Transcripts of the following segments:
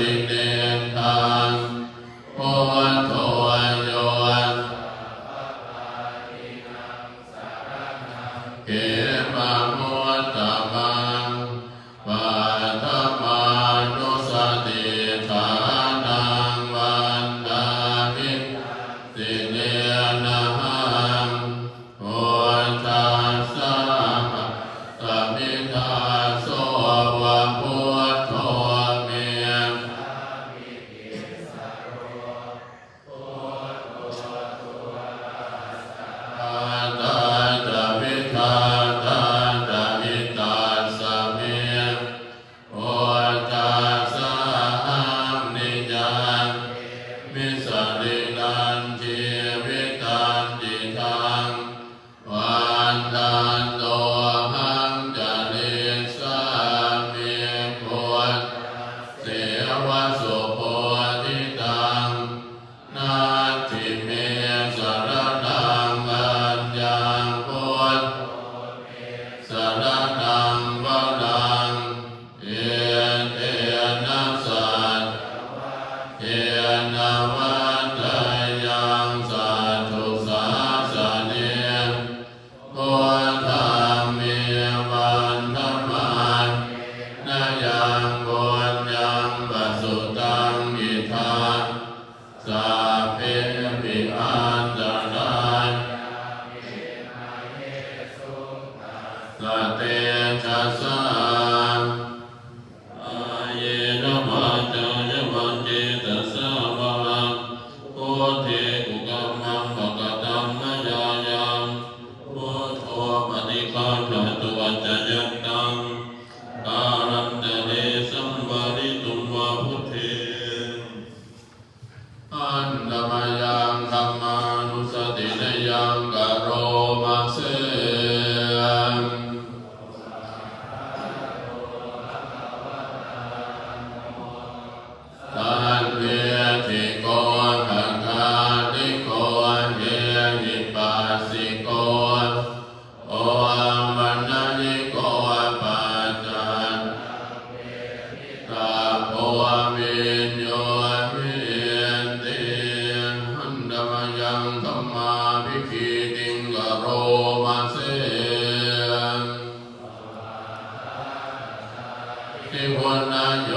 สิเน กัมมังปะกตัมมยายังพุทโธปฏิฆานะตุวัจจยันตังการันตะเรสัมวาริตุมวาพุทเทอันตมยังธัมมานุสตินยังกโรมาเสตันเวทิโกภะกานิโกเยหิปัสสิโกโอมัญญิโกปัจจันตาโพวิญโยวินติหันดมยังธัมมาภิกขิติงกโรมาเสทิพุณโย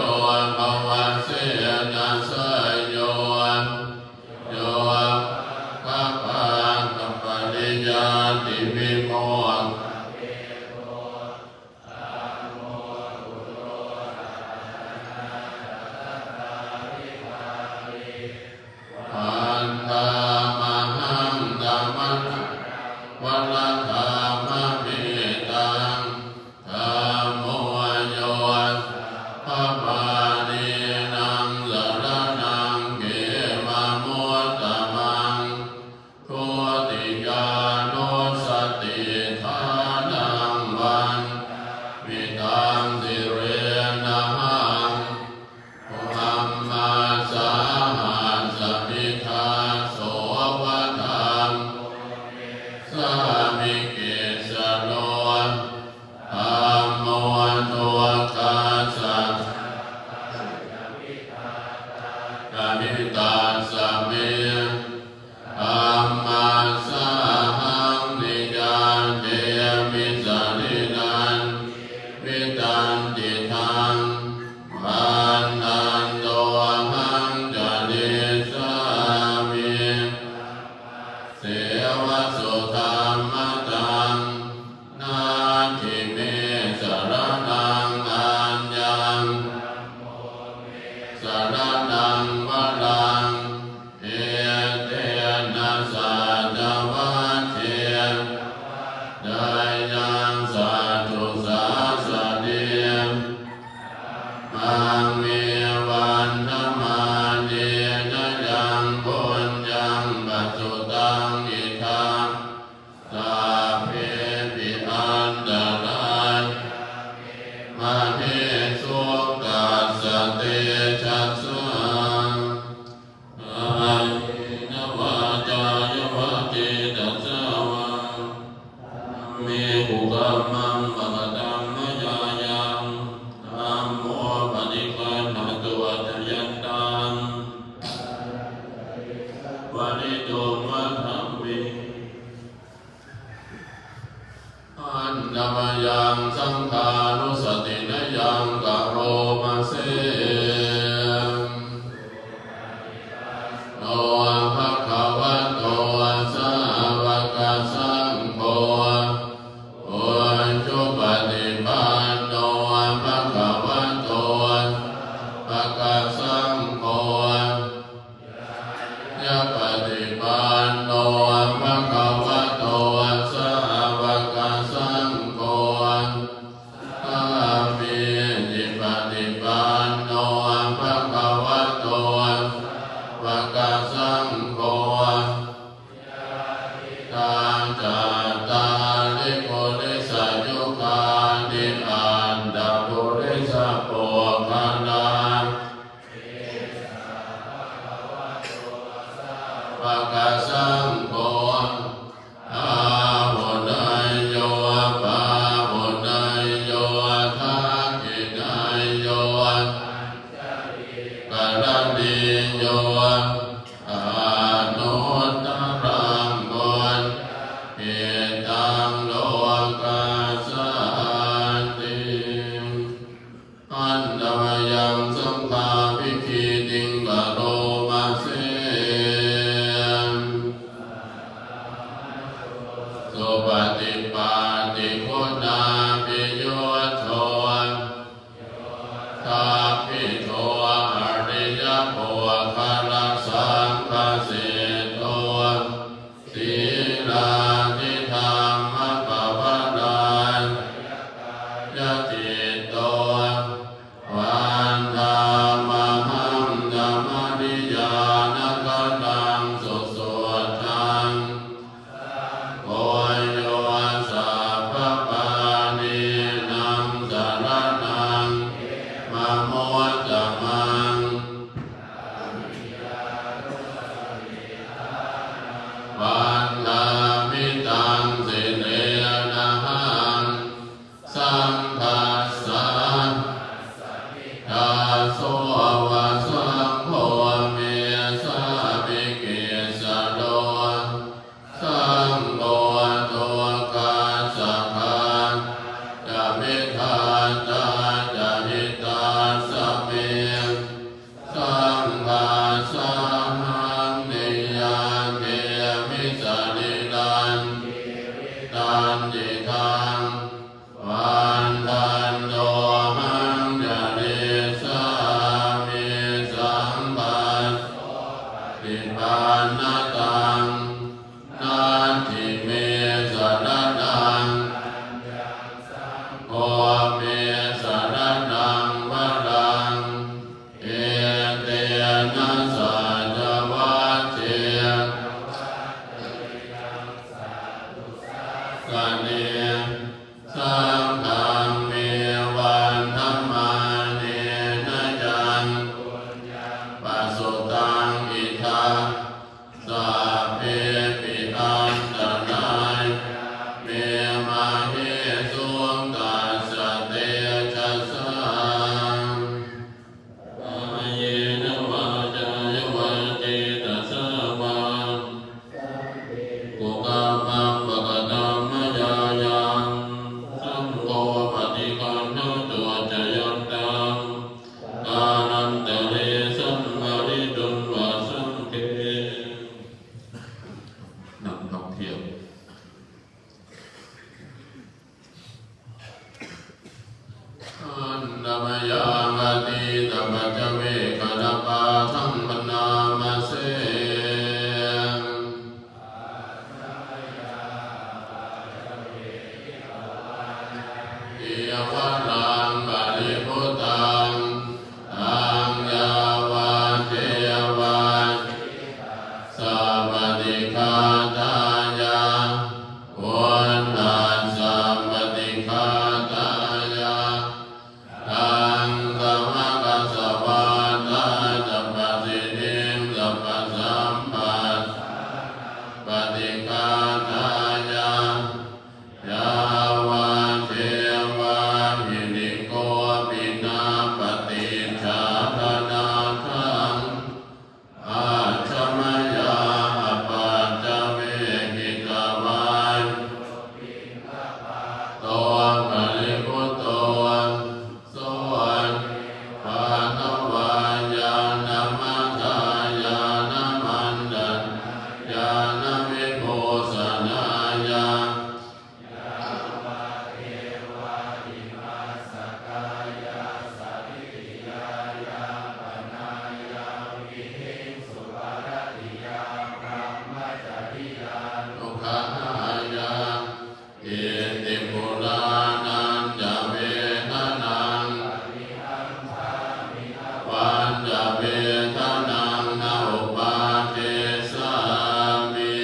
ภวเสนัสโยโยกัปปะกัปปะริยาติวิโมกอันตามหังตัมมะวัลธรรมเมตังธัมโมโยภวานินังสรณังเขมามุตตมังทุติยานุสติทานังวันวิตังสิเรนะหังธัมมาสาหัสมิทาโสวะธังสามิเกสโลธัมโมทุกขัสสะกามิตาสเมธัมมาสาหังนิจันเตมิสรินันวิตันติทังวันนันโตหังจเดสามิเสวะสุธรรมตังนาทิเมสรณังอัญญังสรณังวรังเอเตนะสัจวัตเถดายังสัตตุสาสเดมังเมวันธมาเดนะยังปุญญังปัจจุตังอิทังสาเพปิอันตรายมาเทสุกัสสะเตชัสสะอายินวาจายวะเตตัสสะวะเมหุกัมมังปะกตัมมยายังธัมโมปฏิฆานะตุวัจจยันตังวะริโตมะธัมมิอันนมยังสังฆานุสตินยังกโรมาเสโนภะคะวะโตสาวกสังโฆโอจุปฏิปันโนภะคะวะโตภะคะสังโฆยะปฏิปันโนภะคะวะโตสาวกสังโฆอามิจิปฏิปันโนภะคะวะโตภะคะสังโฆตาจาตาลิปุริสยุคานิอันดาปุริสโภคณาภะคะสังโฆอาหุนายโยปาหุนายโยทักขินายโยกรณีโยอานุตตรังบุญเอตังโลกัสสะติอันตมยังสังฆาภิกขิติงกโรมาเส นาตังนาทิเมสรณังโอเมสรณังวรังเอเตนะสัจวัตเถกเนสังฆังเมวันธัมมาเนนะจันปัสสุตังอิทังสัพเพปิอันตรายเมมาเฮสุงตัสสะเตจัสสังอาเยนะวาจายวันเจตสสะวังกุกามังปะกะตัมมะยายังสังโฆปฏิคันหะตัวจยันตังอานันตเรสัมมาริตุนวาสังเกนักท่องเที่ยวอันนามยังอติตมัจจเวกนปาธัมมนามาเสอิยวะนังบาลิพุตังอังยาวาเทวาสัพพติคาตายาวันนัสสัพพติคาตายาตังกมะกัสสะวะตาสัพพสิทธิสัพพสัมปัสปฏิคาตายายาวาเทวาหิริโกปินาปฏิชาคนาทังอาชมยาอปัจจเวกิตวานโตปริพุตโตโสภาควายานมัคคายานมันดันญาณวิโภสนายาทุกขายาอิติปุรานันจะเวทนังวันจะเวทนังนาอุปาเทสามิ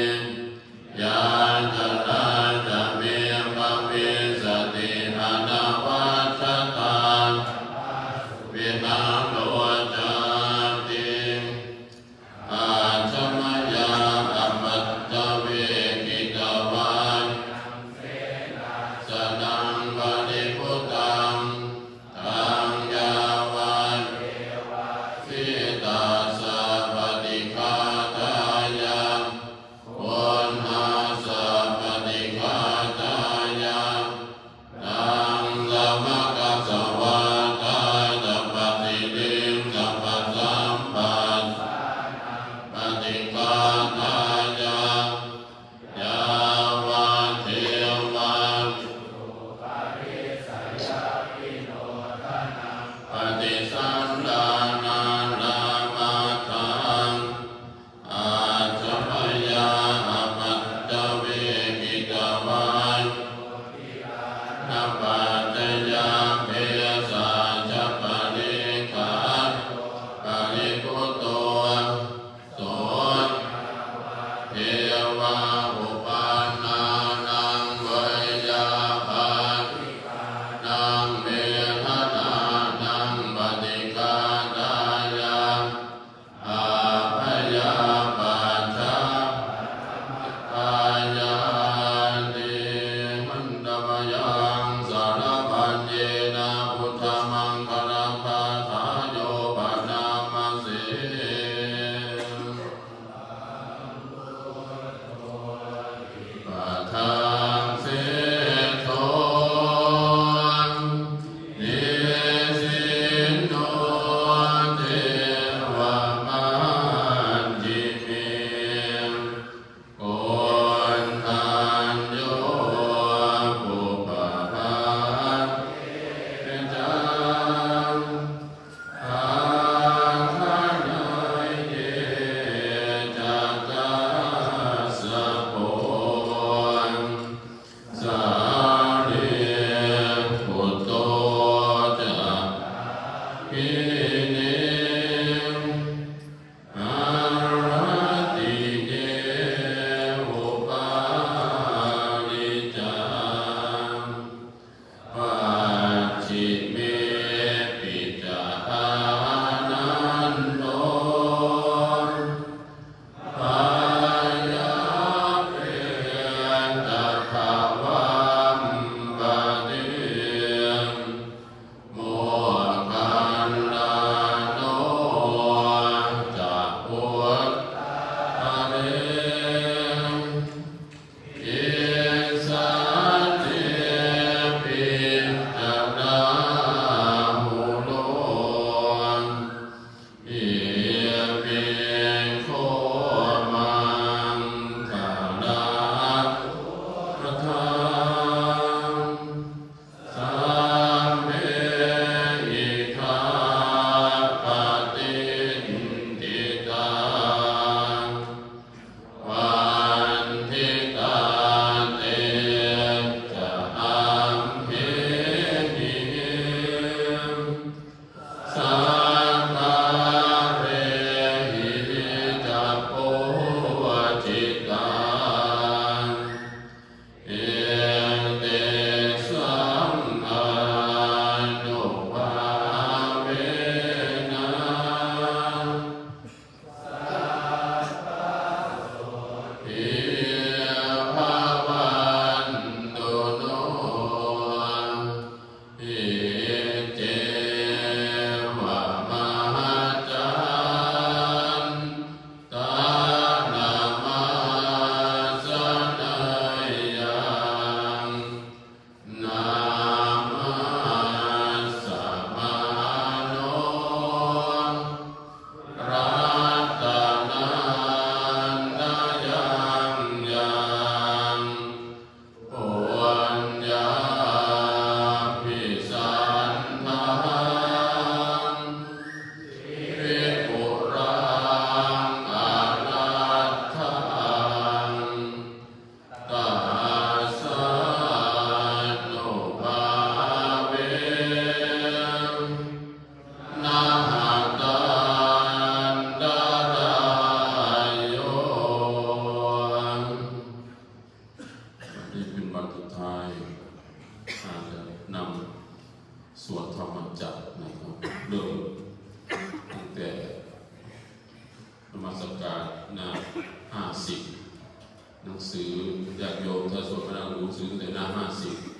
สือญาติโยมถ้าสวดพระหนังสือแต่หน้า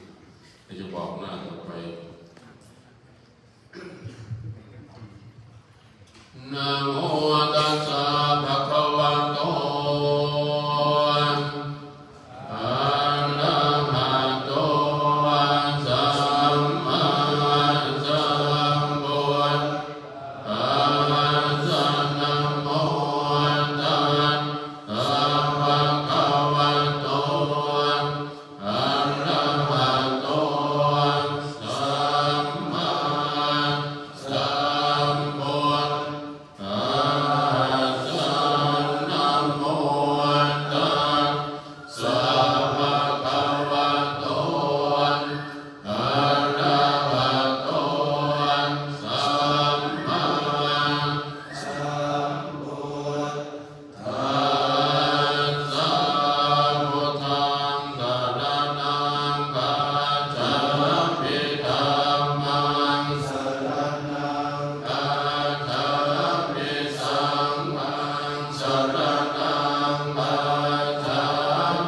50จะบอกหน้าต่อไปนะโมตัสสะภะคะวะโตอะระหะโตสัมมาสัมพุทธัสสะนะโมตัสสะภะคะวะโตอะระหะโตสัมมาสัมพุทธัสสะนะโมตัสสะภะคะวะโตอะระหะโตสัมมาสัมพุทธัสสะพุทธังสรณังคัจฉามิธัมมังสรณังคัจฉามิสังฆังสรณังคัจฉา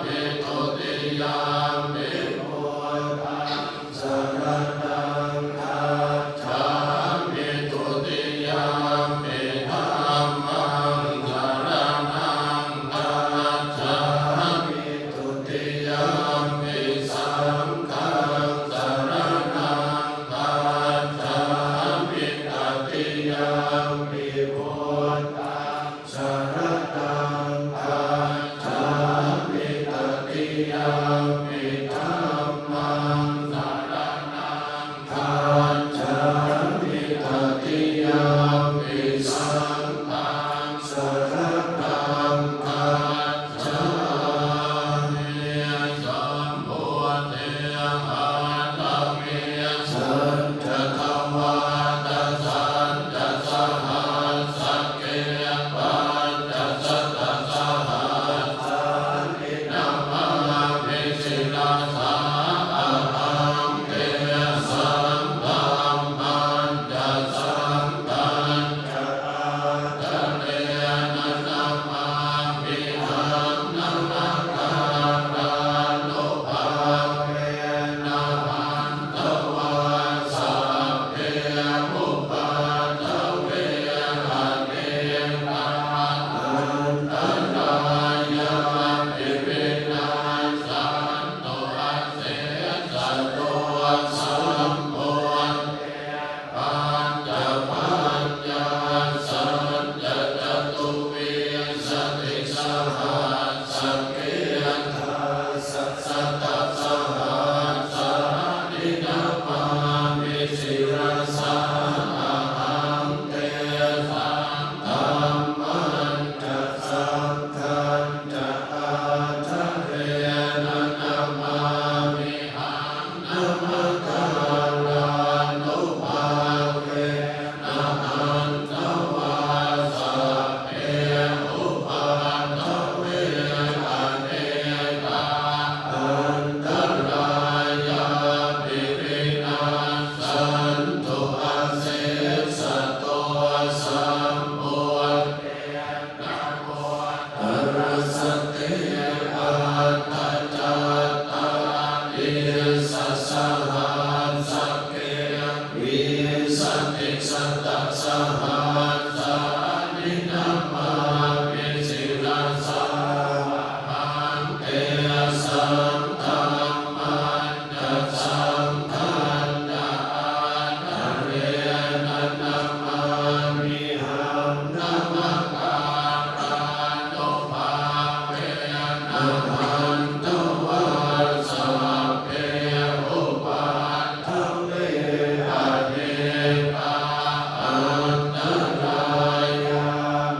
มิทุติยามปิพุทธังสรณังคัจฉามิทุติยามปิธัมมังสรณังคัจฉามิทุติยามปิสังฆังสรณังคัจฉามิตติยามปิพุทธังสรณังคัจฉามิตติยามปิธัมมังสรณังคัจฉามิตติยามปิสังฆังสรณังคัจฉามิสัมพุทเทอะระเมสัจจทวาตัสสัจจสหัสสะเกปัญจสัตตสหัสสะนินัมมามิสิลาสาอะหังเตสัมธัมมันจะสังฆัญจะอาทะเนนะนัมมามิหังนัมมะการานุภาเวนะมันตวาสัพเพอุปัฏฐเวหะเนนะอันตรายะปิวินาสันตุอาเสสะโตสัมโพธิปัญจปัญญาสัจจะจตุวิสติสหัสสะเกทัสสะสัตตสหัสสะนินัมมามิสิรสาอะหังเตสังธัมมันจะสังฆัญจะอาทะเรนะนัมมามิหังนัมมะการานุภาเวนะหันตวาสัพเพอุปัฏฐเวหะเนกาอันตรายะปิวินาสันตุอาเสสะโตสัมโพธินะโมตัสสะเตอะระจัตตาริสัสสะหัสสะเกวิสัตติสัตตสหัสสะนินัมมามิสิรสาหังเตสังธัมมันจะสังฆัญจะอาทะเรนะนัมมามิหังนัมมะการานุภาเวนะหันตวาสัพเพอุปัฏฐเวหะเนกาอันตรายะ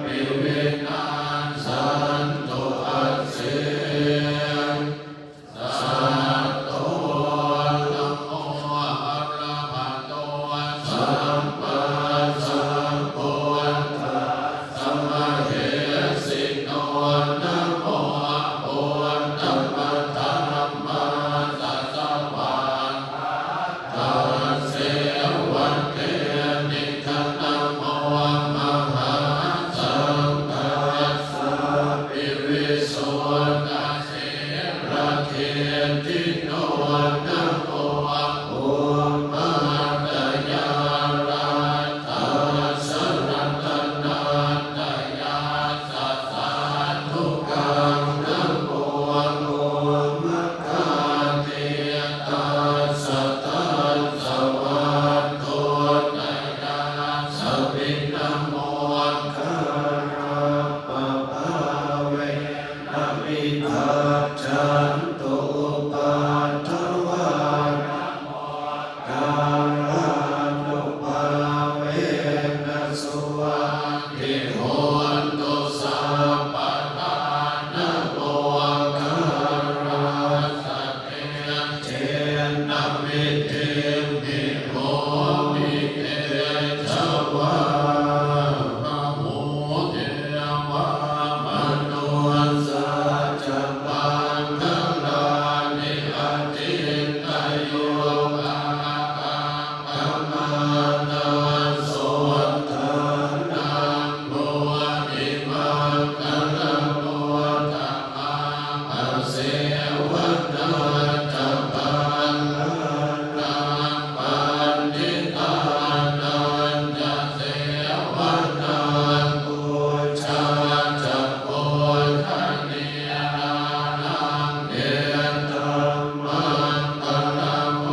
ปิวินาสันตุอาเสสัตโตนะโมอะระหะโตสัมมาสัมพุทธัสสะมะเหสิโนนะโมพุทธัมมัสสัมมาสัสสะวะตัสเสวันเตนิคนะโมมหาสังฆัสสะปิวิสุทธัสสิ ทิโนนะโมโอมาตยาราธาสรัตนาตยาสัสสะทุกขังนะโมโอมะคาเทตาสัตตัสสวัตโตตยาสัพพินะโมคาราปะภาเวนะมิทัจจันตุปัฏฐวานะโมการานุภาเวนะสุวัติโหตุสัพพะทานะโมการาสัพเพเจนะมิเตมิโหมิเตชวานะโมเทวามนุสาจะปังคะลานิอาทินนโยอาคังธรรมานาโสทานังโมหิมังคะละโมธัมมังอเสวนาจะปังนังปันทิตานันจะเสวนาปุชาจะโพธานิยานังเอตัมมังคะละโม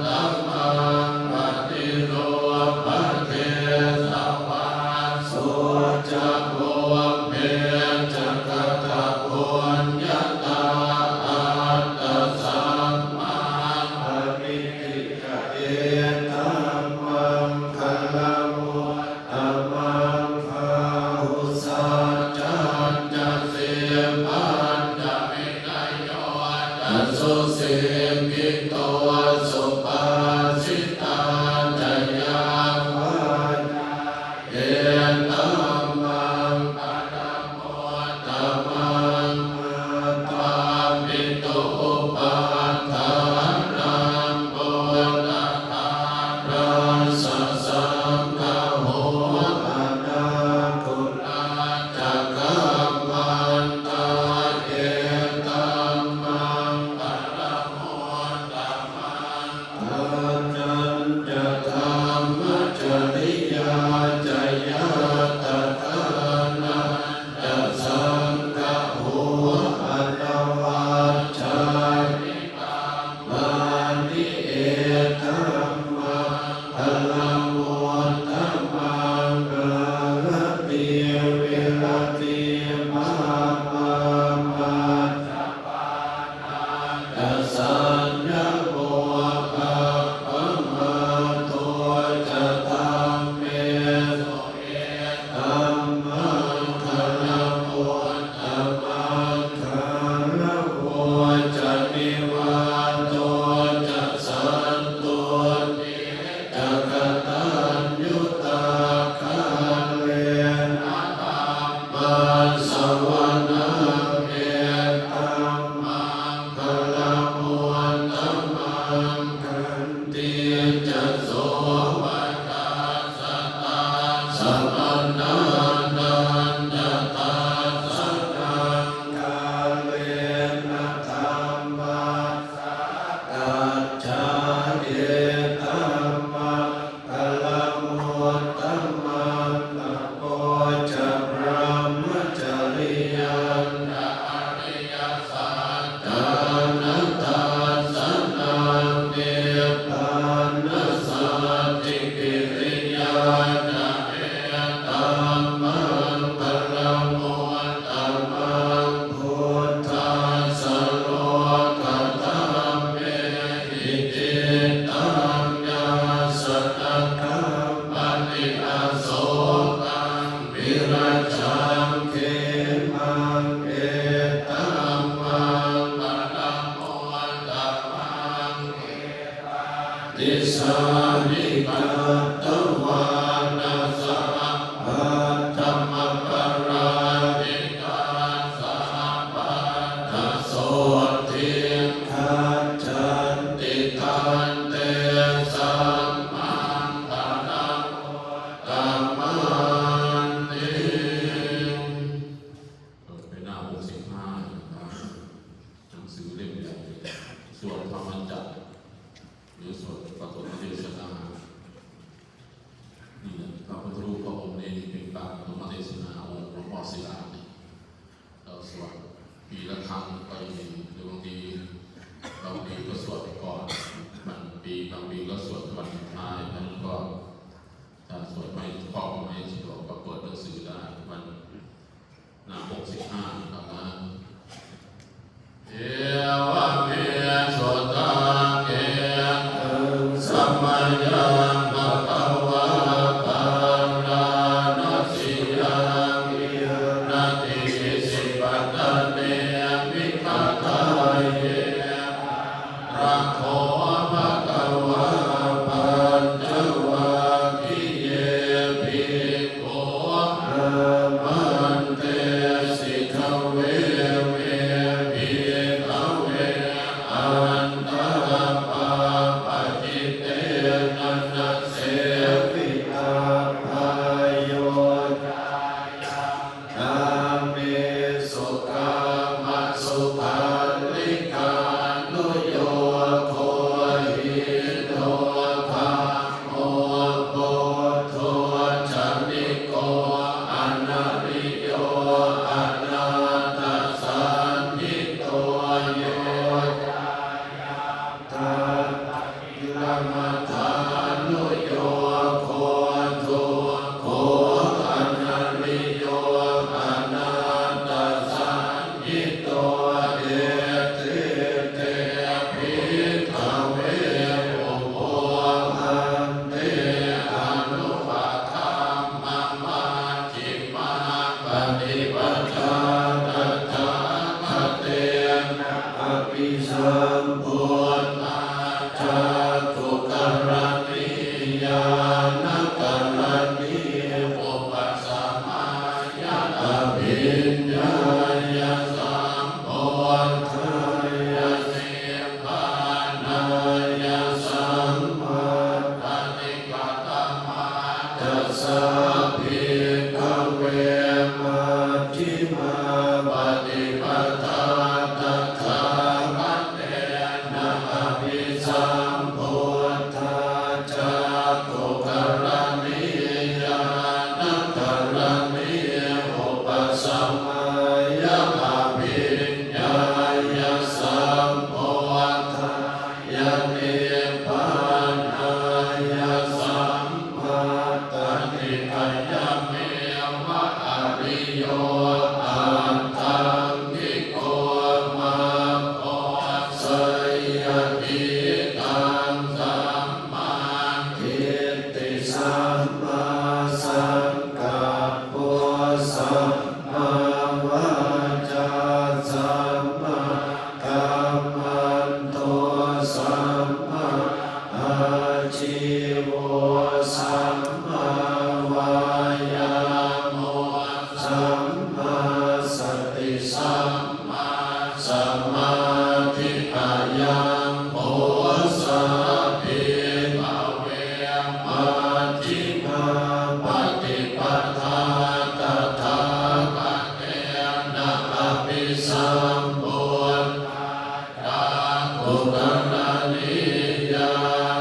ธัมมังปฏิโลภะเทสวาโสจะโพเมจะกตะโพญญตาอัตตสัมมาอภิติกะเอตัมมังคะละโมธัมมังภาหุสัจจันจะเสปัญจะมินโยตัสสุเสมิโตสุปาสิตาจะยังวันเอตัมมังคะละโมธัมมังตามิโตปาทานังโพธิภาราสัสสังฆโหอานาคุณาจักขัมมันตาเอตัมมังคะละโมธัมมังป รือสวดปฐมเทศนานี่นะพระพุทธรูปพระองค์นี้เป็นการปฐมเทศนาองค์หลวงพ่อศิลาเราสวดปีละครั้งก็มีหรือบางทีก็สวดก่อนบางปีก็สวดวันท้ายนั้นก็ถ้าสวดไม่พอไม่สะดวกก็เปิดหนังสือได้วันหน้า65ครับนะเอวะเมสุตังเกสัมมายังภะคะวะตารานัสสิยังนาติสิปัตตะเนมิฆาทายเยรักโขภะคะวะปัญจวัคคีย์เยภิกขุมันเตสิทเวเวภิกขเวอันตรปาปจิตเตนะนะเสวิตาภายโยกาเมสุขามสุขันลิกานุโยโคหิโตภะโมโพโทจานิโกอนาริโยอนาตสันนิโตโยตาอิละมัฏฐานุโยโคโทโคอนาริโยอนาตสันนิโตเอเตเตภิกขเวอุโภคันเตอนุปัฏฐามัมมาจิมมาปฏิปทาตัทธาคเตนะอภิสัมพุทธาจาตุกรณียานกรณีอุปสัมมายะอภิญญายะสัมโพธายะสิปานายะสัมมาปฏิปตมาตัสสะภิกขเวมัชฌิมาปฏิปทาตัทธาคเตนะอภิสัมพุทธาจาตุกรณียานกรณีอุปสัมมายะอภิญญายะสัมโพธายะนิพพานายะสัมมาตติปัญญเมวะอริโยอัตถังคิโกมาโพสยติตังสัมมาทิฏฐิสัมมาสังกัปปะสัมมาวาจาสัมมากัมมันโตสัมมาอาชีวสัมมาวายาโมสัมมาสติสัมมาสมาธิอายังโพสะภิกขเวมัชฌิมาปฏิปทาตัทธาคเตนะอภิสัมพุทธาตุกรณียา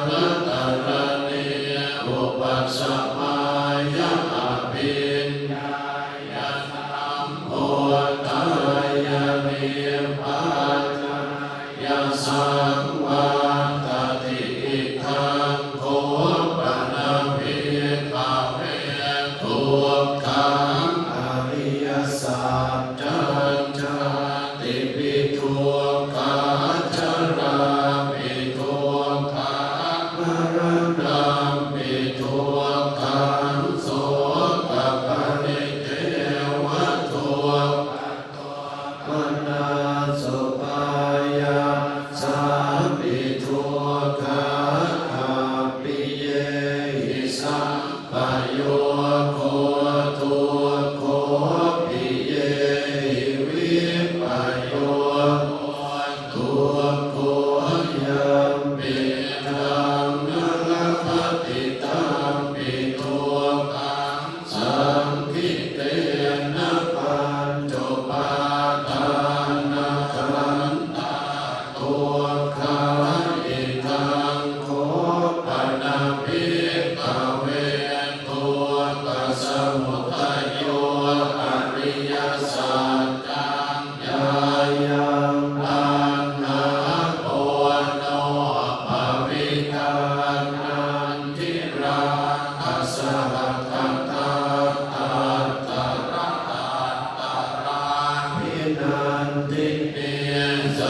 นกรณีอุปสัมมายะอภิญญายะสัมโพธายะนิพพานายะสังวาตติอิทังโคปนะภิกขเวทุกขังอริยสัจจัญจติปิทุกขาจราปิทุกขามรณะปิทุกขังโสกปริเทวทุกขมนาสุปายาสา ส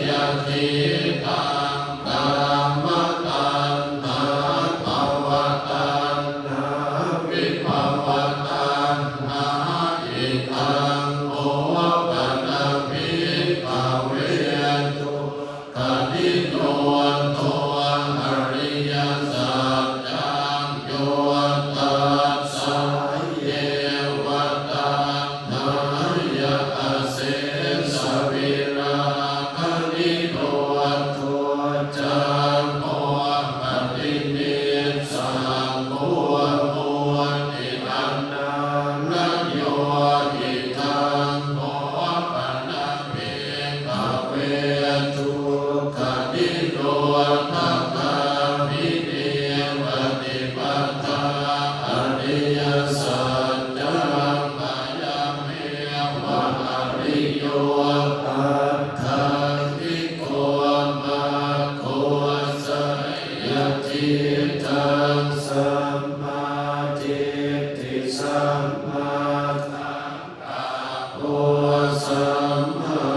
ยทิตังธรรมตัณหาภวตัณหาวิภวตัณหาอิทังโอปะภิภเวตุคติโยโตอริยสัจจังโยตัสสะเยวตัสสะยะเสสวิราคณิโตตุจังโมปฏินิสสังโฆโมติอันนังนันโยอิทังโมปะนะเมภเวตุคติโตทัพพะมิเนปฏิปัฏฐาอริยสัจจังมายาเมวะอริโยปัฏฐานิโกมาโคสยทิตังสัมมาทิฏฐิสัมมาสังกัปโปสัมมา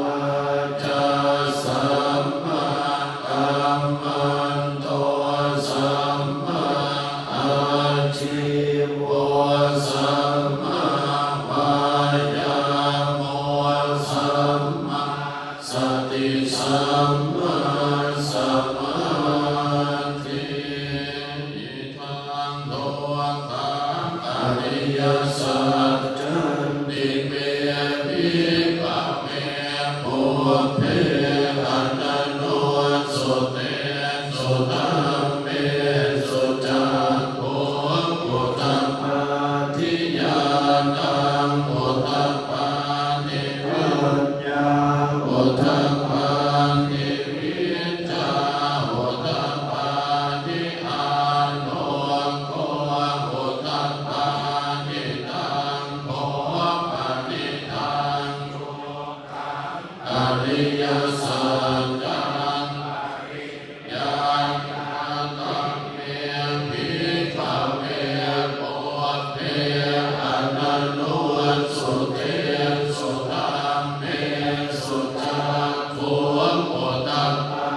วาจาสัมมากัมมันโตสัมมาอาชีวสัมมาวายาโมสัมมาสติสัมมาสมาธิอิทังโตตังอริยสัจจันติเมวิภเวโพเพอันนโนสุเตสุตัมเมสุจักโขปุตตปาทิญาณังปุตตปานิปัญญาปุตตปานิวิชชาปุตตปานิอาโนโกปุตตปานิตังโขปฏิตังโลกังอริยสัจจังยังตังเมภิกขเวโพเพอันนันโนสุเตสุตัมเมสุจักโขปุตตปา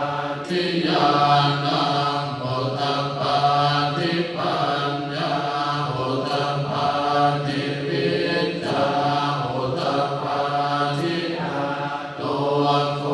ทิญาณังปุตตปาทิปัญญาปุตตปาทิวิชชาปุตตปาทิอาโตโก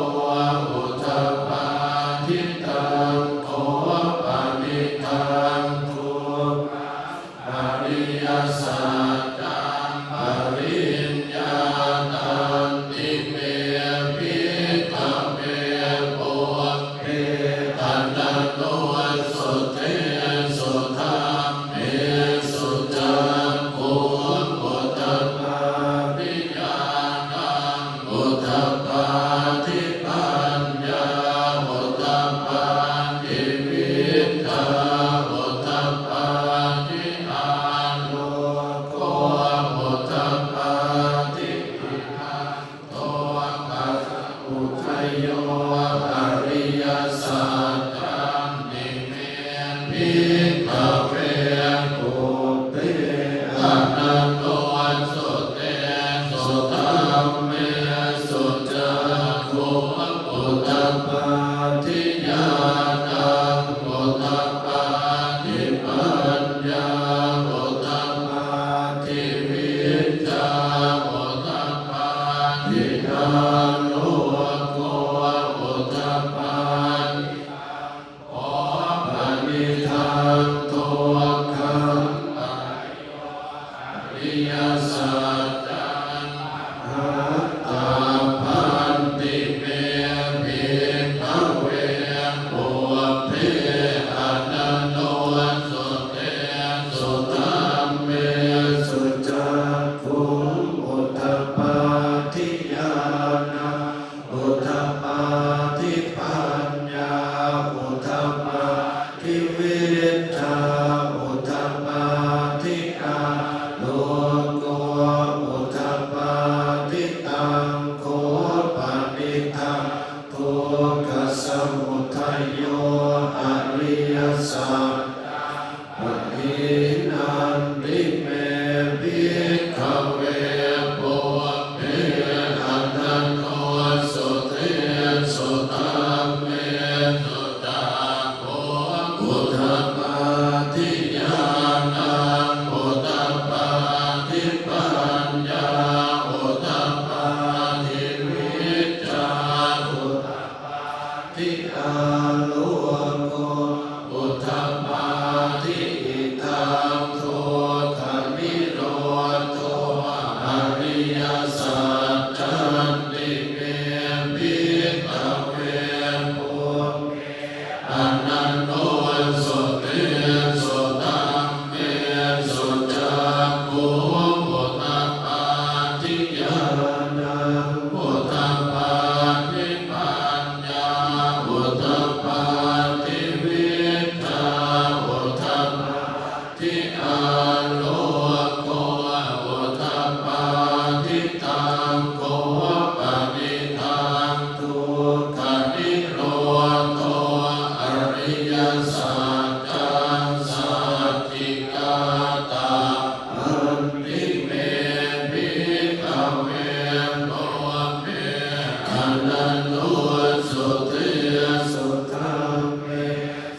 โลโกอุทธัมมาทิอิทังทุกขนิโรธโตอริยสัจจันติเมภิกขเวปุอนันโนสุเตสุตัมเมสุจักขุอุทธัมมาทิญาณังอุทธัมมาทิปัญญาอุทธัมมาทิวิชชาอุทธัมมาทิอาโลโกอุทธัมมาทิตังโกปณิทังทุกขนิโรธโตอริยสัจจังสัจจิกาตาอันติเมภิกขเวโลเมอนันโนสุเตสุตัมเม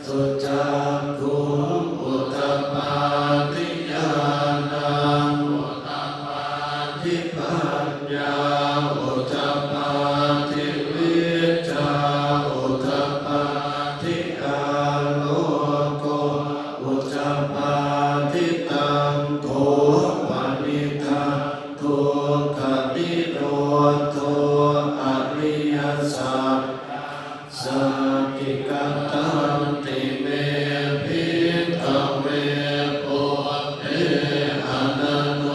สุจักขุอุทธัมมาทิญาณังอุทธัมมาทิปัญญาอุทธัมมาทิวิชชาอุทธัมมาทิอาโลโกอุทธัมมาทิตังโกปณิทังทุกขนิโรธโตอริยสัจสัจจิกัตตันติเมภิกขเวปุเออนันโน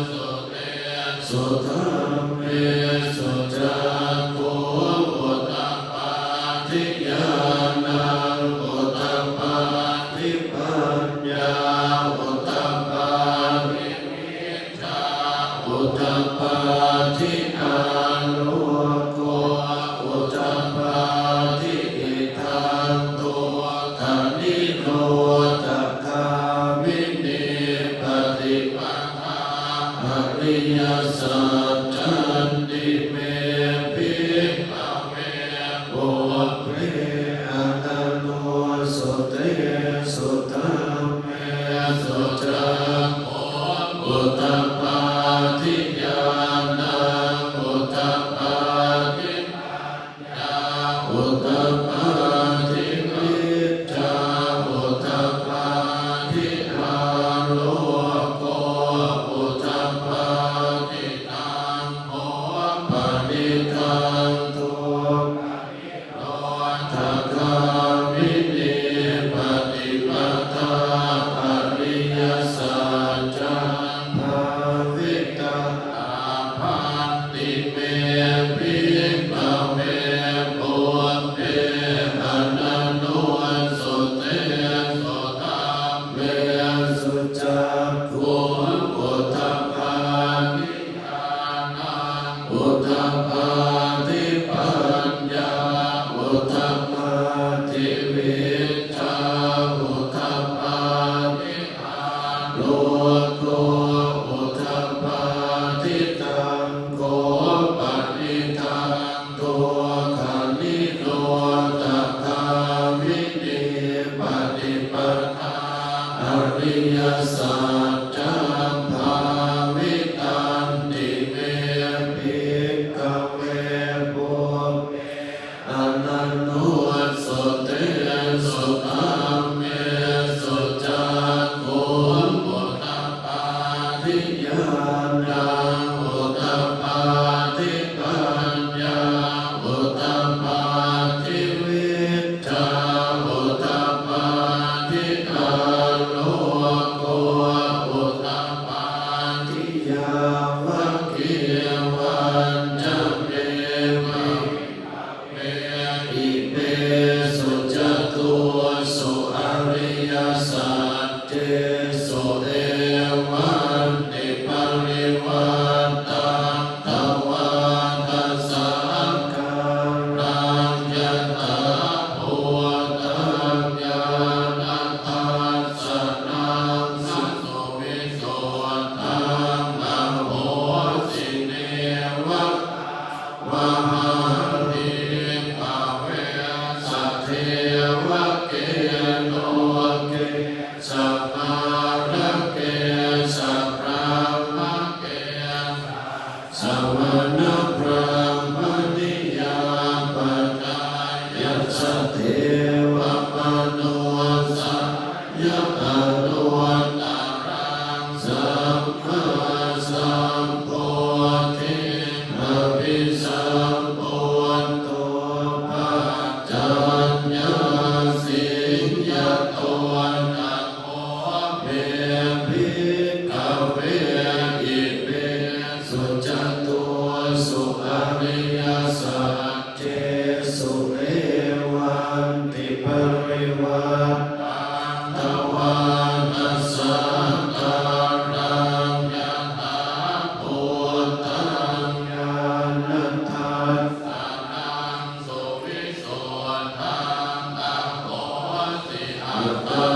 สุเตสุธัมเมสุจักขุอุทธัมมาทิญาณังอุทธัมมาทิปัญญาอุทธัมมาทิวิชชาอุทธัมมาทิอาโลโกอุทธัมมาทิอิทังทุกขนิโรธคามินิปฏิปทาอริยสัจจันติเมภิกขเวปุเพอนันโนสุเตสุตัมเมสุจักขุอุทธัมมาทิญาณังอุทธัมมาทิปัญญาอุทธัมมาทิวิชชาอุทธัมมาทิอาโลโกอุทธัมมาทิตังโกปณิทังทุกขนิโรธคามินิปฏิปทาอริยสัจจังภาวิตังอาภันติเมภิกขเวปุเออนันโนสุเตสุตัมเมสุจักขุอุทธัมมาทิญาณังอุทธัมมาทิปัญญาอุทธัมมาทิวิชชาอุทธัมมาทิอาโลโกอุทธัมมาทิตังโกปณิทังทุกขนิโรธคามินิปฏิปทาอริยสัจจังภาวิตันติเมภิกขเวปุอนันโนสุเตสุตัมเมสุจักขุอุทธัมมาทิญาณังอุทธัมมาทิปัญญาอุท สัจเจสุเอวันติปริวัตันตวานัสสันตารังยะถาภูตังญาณทัสสะนังสุวิสุทธังอะโหสิอัตตา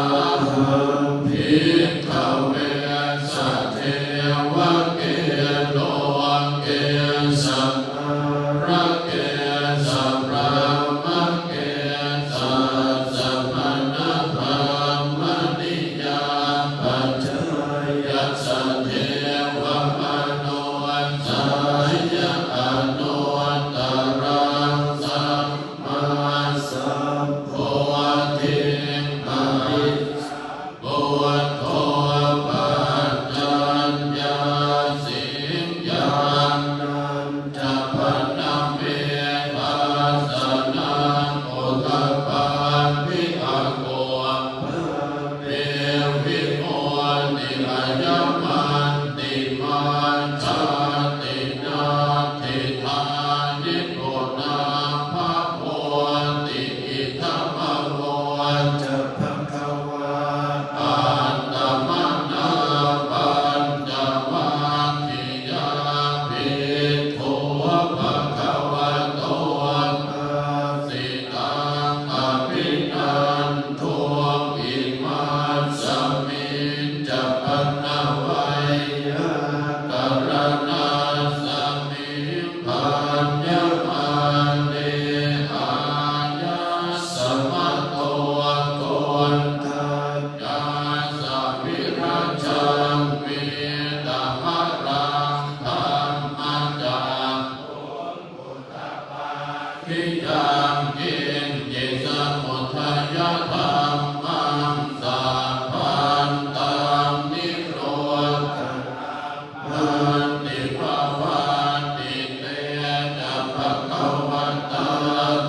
ภิกขเวสัทเทวะเกโลเกสัมมาระเกสัมรามะเกสัสสะมณะธรรมนิยาปัจจยัสสะเทวะมโนสายะอนุตตรังสัมมาสัมโพธิอริยบุตโตปัจจัญญาสิงญาณัญจพนะเมปัสสนังอุตตปันภิอะโกเมวิโมติอายัมมันติมันชาตินาทิธานิโกนาภะโพติอิทัมมะโวจะภะคะวะอัตตมนาปัญจวัคคียาภิกขุภะคะวะโตอาสิตังอภินันทุอิมัสสมิจจปนะวัยยะกรณัสสมิปัญญมันเนอายัสสะมะโตโกนทัจจาสะวิรัชชังเมตมะรังธัมมัจจาพิยังกินจิสมุทัยธรรมังสัพพันตังนิโรธมันติภวันติเตจะภะคะวะตา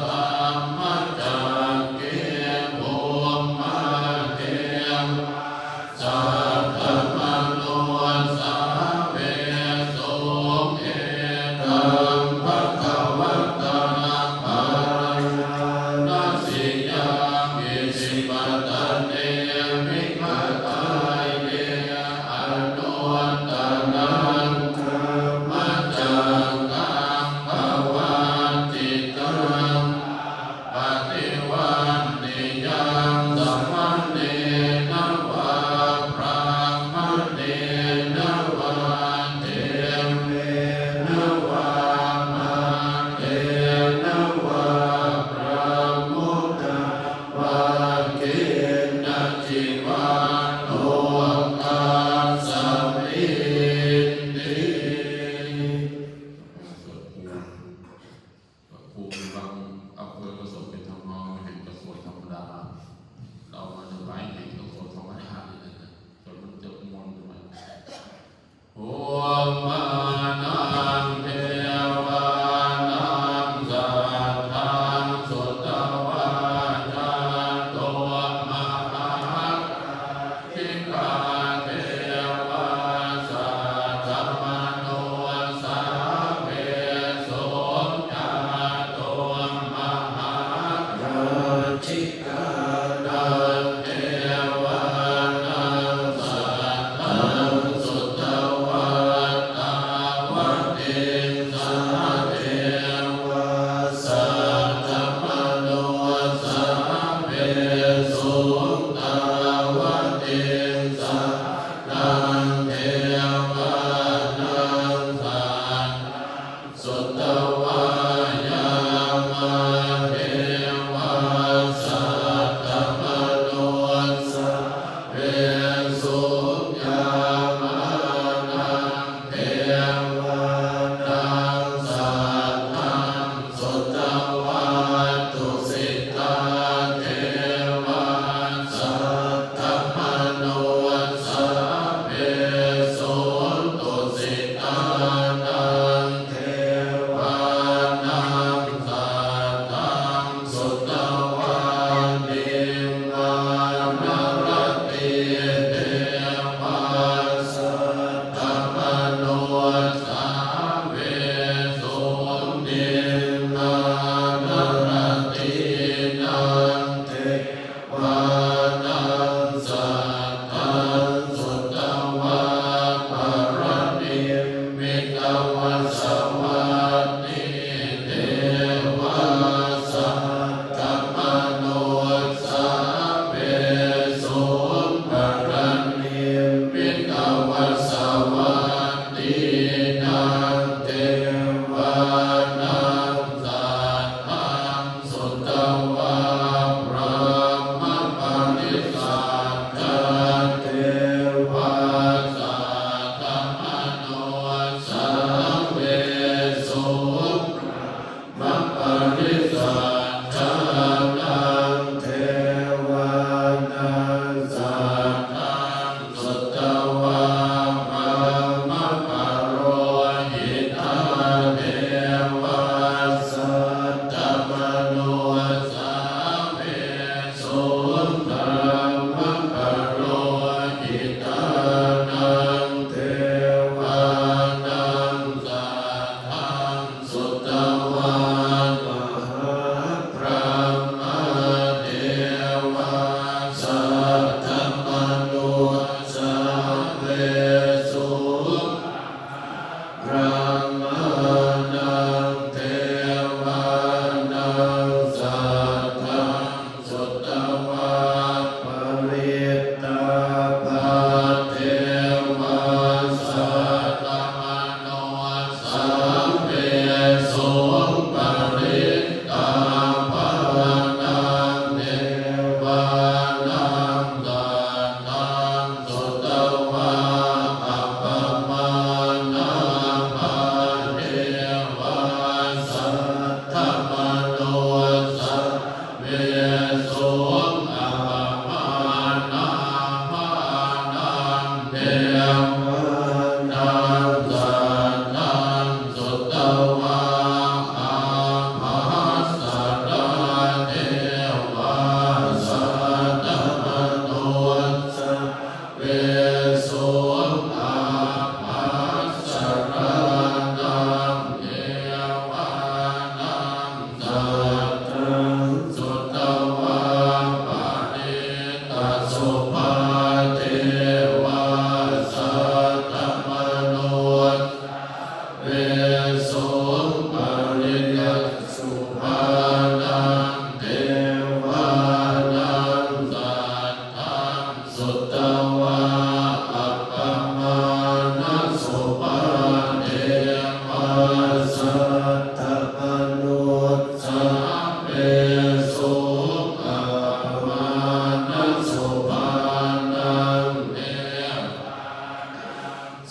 ธัมมัจจเกภูมิเทวสัพพะมโนสาเวสุเอตังภะคะวะตาภานัสสิยังอิสิปตะเนมิขตายเยอนุตตรังธัมมัจจังกังภวันจิตังปฏิวันติยังสัมมเนนะวะพระมเนนะวะเทเมนะวะมาเทนะวะพระมุตตวะเกนะจิวะโลกัสสมิติ ภูมิบางอำเภอประสบเป็นธรรมะแห่งประสบธรรมดาเรามาจะไปแห่งประสบธรรมดาเนี่ยนะจนมันจะมนต์ไปโอมานังเทวานังสัทธังสุตวาจาโตมหาทิกาเทวาสัทธมโนสาเวสุญาโตมหา ราชิกา ดันเทวานังสัทธังสุตวาตา โนสาเวสุธรรมปโรหิตานังเทวานังสัทธังสุตวามหาพรหมเทวาสัทธมนุสาเวสุพรหมนังเทวานังสัทธังสุตวาปริตตาภาเทวาสัทธมโนสัพเพสุปริตตาภานังเทวานังสัทธังสุตวาอัปปมานาภาเทวาสัทธมโนสัพเพสุอัปปมานาภานังเทวานังสัทธังสุตวาอัปปมัสสะเทวาสัทธมโนสัพเพสุอัปปมัสสะนังเทวานังสัทธังสุตวาปริตตสุภาเทวาสัทธมโนเวสุปริยสุภานังเทวานังสัทธังสุตวาอัปปมานะสุภาเทวาสัทธมนุสัพเพสุอัปปมานะสุภานังเทวา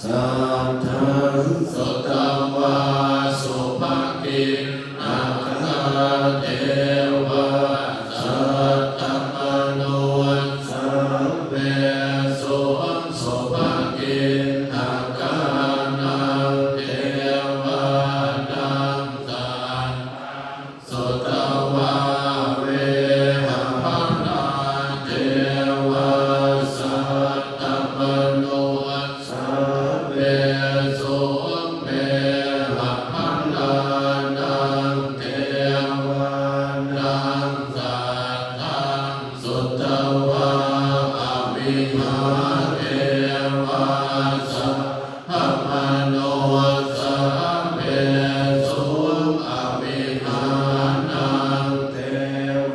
สัทธังสุตวาสุภกินนาคาเทวาสัทธมโนสัพเพสุสุภกินนาคานังเทวานังสัทสุตวาเวหภนาเทวาสัทธมโนสัพเพสุเมหภนานังเทวานังสัทธังสุตวาอภิหาเทวาสัทธมโนสัพเพสุอภิหานังเท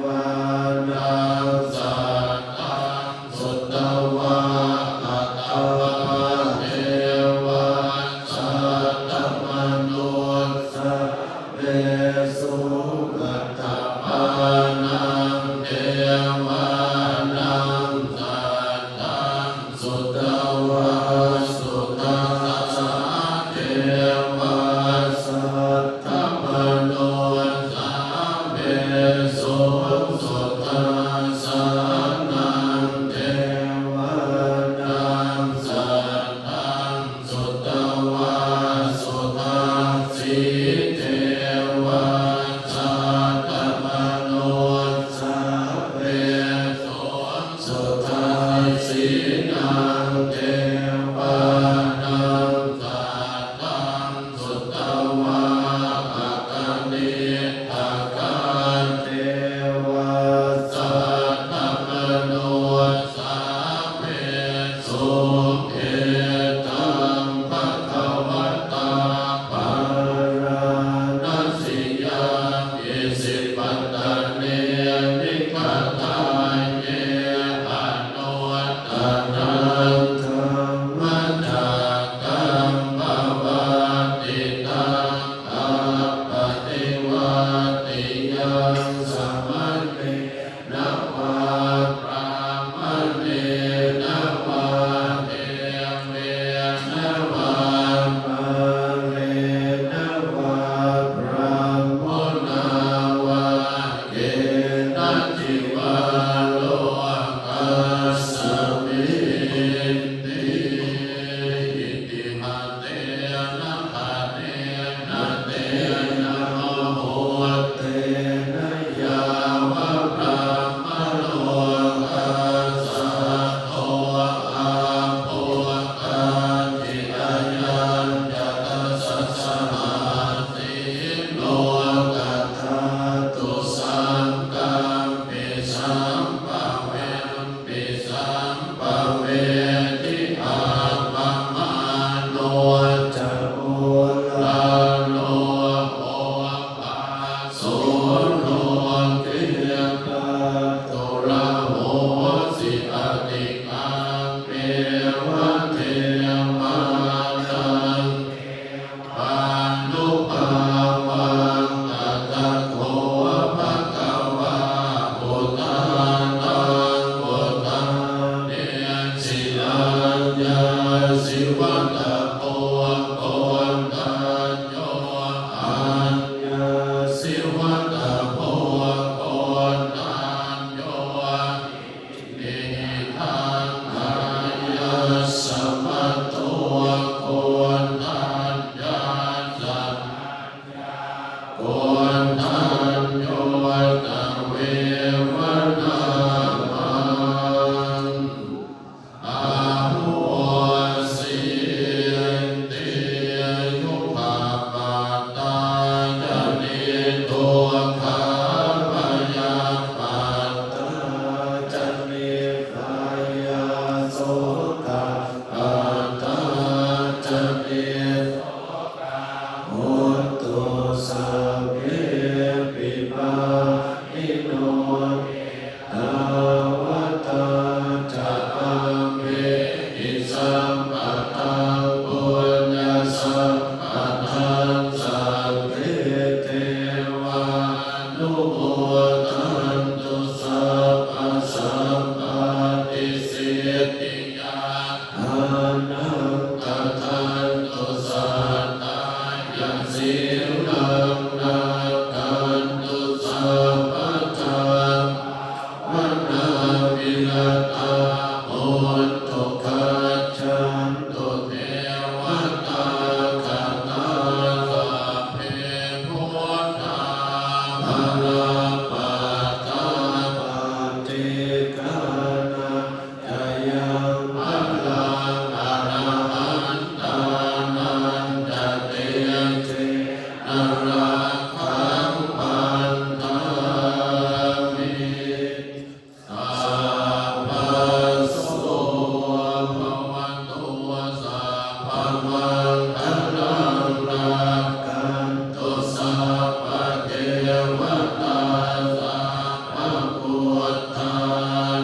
วานังสัทธังสุตวาอัตตวาเทวาสัทธมโนสัพเพสุอัตตปานังเทวานังสัทธังสุตวาสุตัสสะเทวาสัทธมโนสัพเพสุสุตัสสะนังเทวานังสัทธังสุตวาสุตัสสิเทวาสัทธมโนสัพเพสุสุตัสสินังเทวานังสัทธังสุตวาอัตตนิทาคาเท ตะโพโกนทันโยนิทังอายะสมัตโตโกนทันยาสัมโกนทันโยตะเววนามังอาหุสิติยุภาปตาจนิโตภาวายาปัตตาจนิภายาโสกาปัตตาจนิโหตุสัพเพปิปานิโนตาวตาจะอัมเมหิสัมปะทังปุญญสัมปะทังสัพเพเทวานุโมทันตุสัพพะสัมปะติสิทธิยาอานันตทันตุสัตตายันสิลังนาทันตุสัพพะทังวันนาวิรตาโหตุขัจฉันตุเทวตาคตาสัพเพพุทธาภลปัตตาปฏิกานาจายังพัลลังอรหันตานันจะเตเจนราคังปันธามิสัพพะโสภวันตุสัพพะมังคลังรักขันตุสัพพะเทวตาสัพพะพุทธา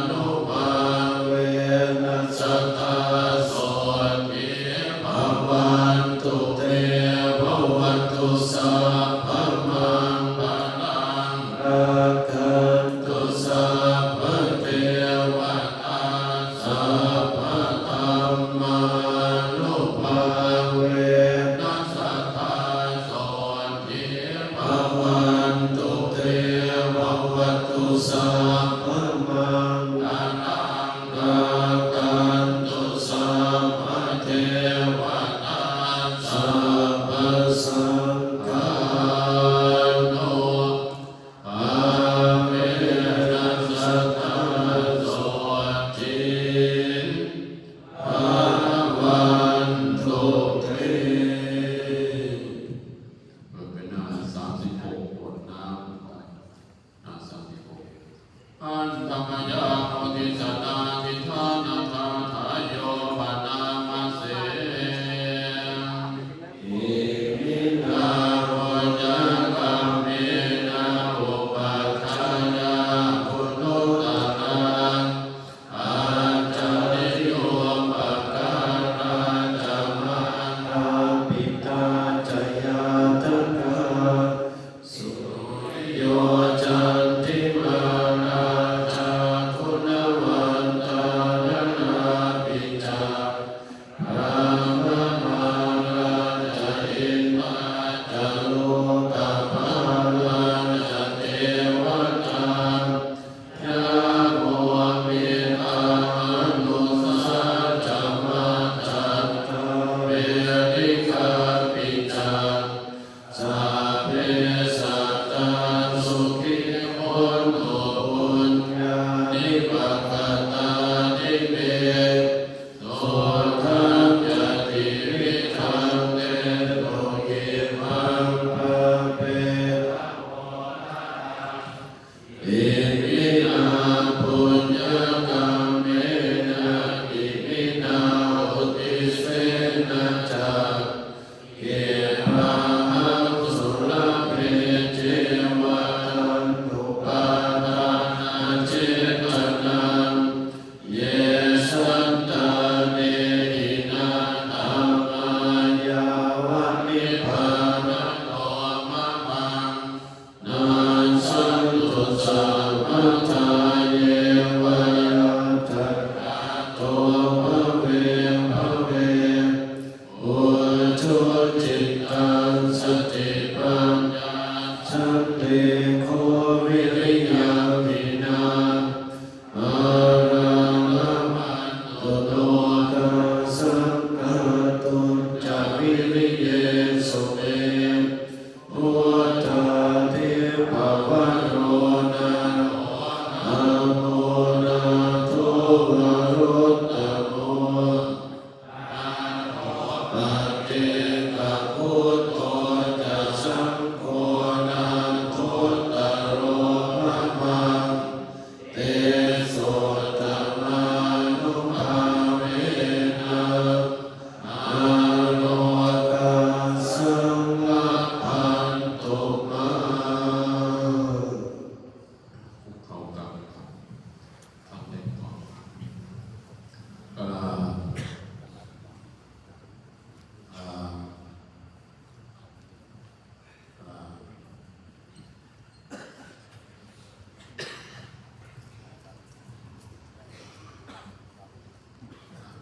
นุภาเวนัสสตาโสติภวันตุเตภวันตุสัพพะมังคลังรักขันตุสัพพะเทวตาสัพพะธัมมานุภาเวนัสสตาโสติภวันตุเตภวันตุสัพพะมังคลังรักขันตุสัพพะเทวตาสัพพะสังฆานุภาเวนัสสตาโสติภวันตุเตมันเป็นหน้า36บทน้ำหน้า36อันธรรมยาโพธิสัตตาทิฏฐานาคาทายโยปนามาเสอิมินาโรจักขัมเมนะอุปัฏฐายาปุณุตตะอาจาริโยปการาจัมมังนาปิตาจยาตังกาสุโยจันติมานาจาคุณวันตานาปิจารัมมานาจอินมาจโลกภาลังจเทวตายาโมมิอานุสัจจมัจจัตตาเวริกาปิจาสัพเพสัตตาสุขิโหตุปุญญานิปัสสตานิเมโสทังยติวิทังเตโลกิมังภะเปอิมินาปุญญกรรมเมนะอิมินาอุติเสนะจักเกมาหังสุรเพเจวะตันตุปาทานาเจตนังเยสันตาเนหินาธัมมายาวะนิพพานโตมะมังนันสันตุสัมมา โควิริยามินาอารังมัตตุโตตัสสะภะคะวะโตจะวิริเยสุเมพุทธาทิภวโรนะอะโมนะโทวรุตตโมปัจเจกพุทโธจะสังโฆนะทุตตโรมะมังเตโสตมานุภาเวนะอาโลกัสสังละพันตุมาเขากลับทำเล่นต่ออ่า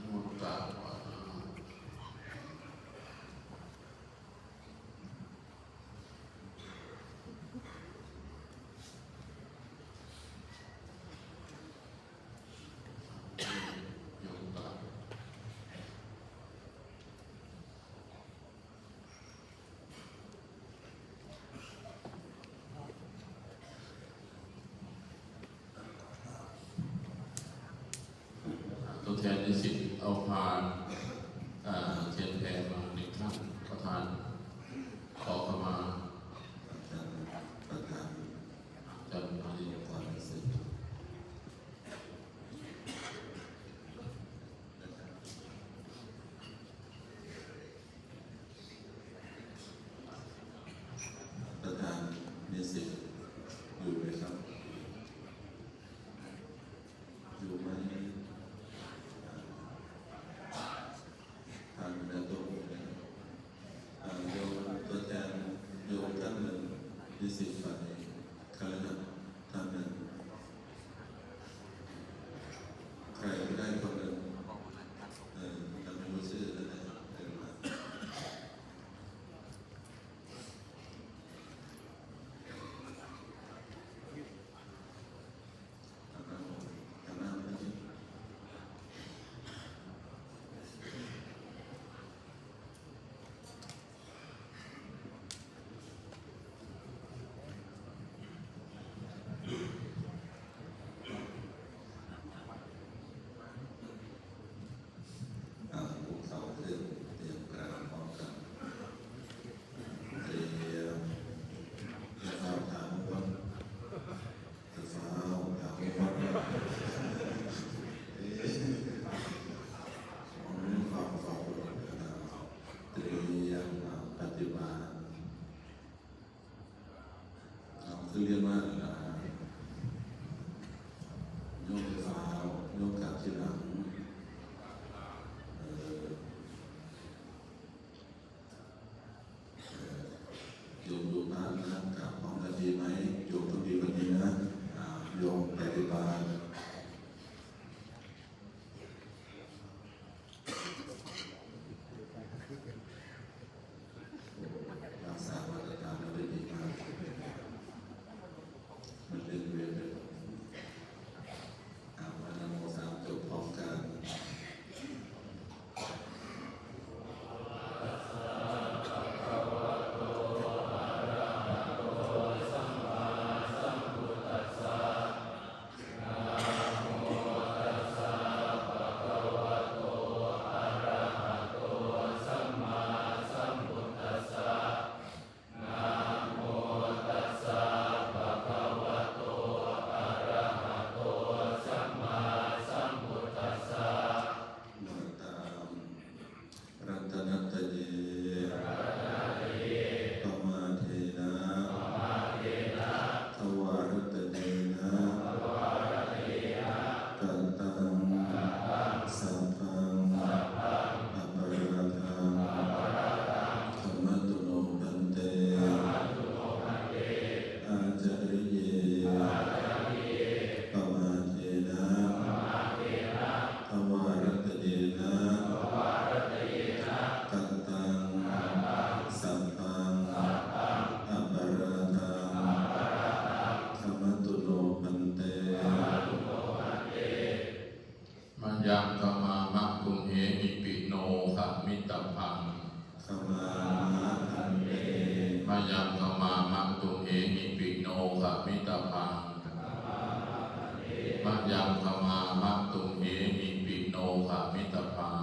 มุตตะโยตะตัวแทนนิสิตเอาพานเทียนแพรมาหนึ่งท่านประธานขอเข้ามาประธาน จำมาดีกว่านิสิตประธานนิสิตอยู่ไหมครับอยู่ไหมทางเดินตรงโยมตัวแทนโยมท่านหนึ่งนิสิตฝ่ายคณะท่านหนึ่งใครก็ได้คนหนึ่งจำไม่รู้ชื่อแล้วนะเดินมาคณะนี้ภูเขาขึ้นเตรียมกราบพร้อมกันเตรียมจะเข้าถามว่าจะฟ้าวถามว่าความฝ่าวเตรียมปฏิบัติคือเรียกว่าโยมฟ้าวโยมกับที่หลังโยมดูบ้านนะกับพร้อมกันดีไหมโยมต้องดีกว่านี้นะโยมปฏิบัติรักษามาตรฐานเราได้ดีมากมันเป็นเวรเลยวันนโมสามจบพร้อมกัน นะโมตัสสะภะคะวะโต ยังกมามะตุมเหหิปิโนขมิตพังขมามะพันเตมายังกมามะตุมเหหิปิโนขมิตพังมายังกมามะตุมเหหิปิโนขมิตพัง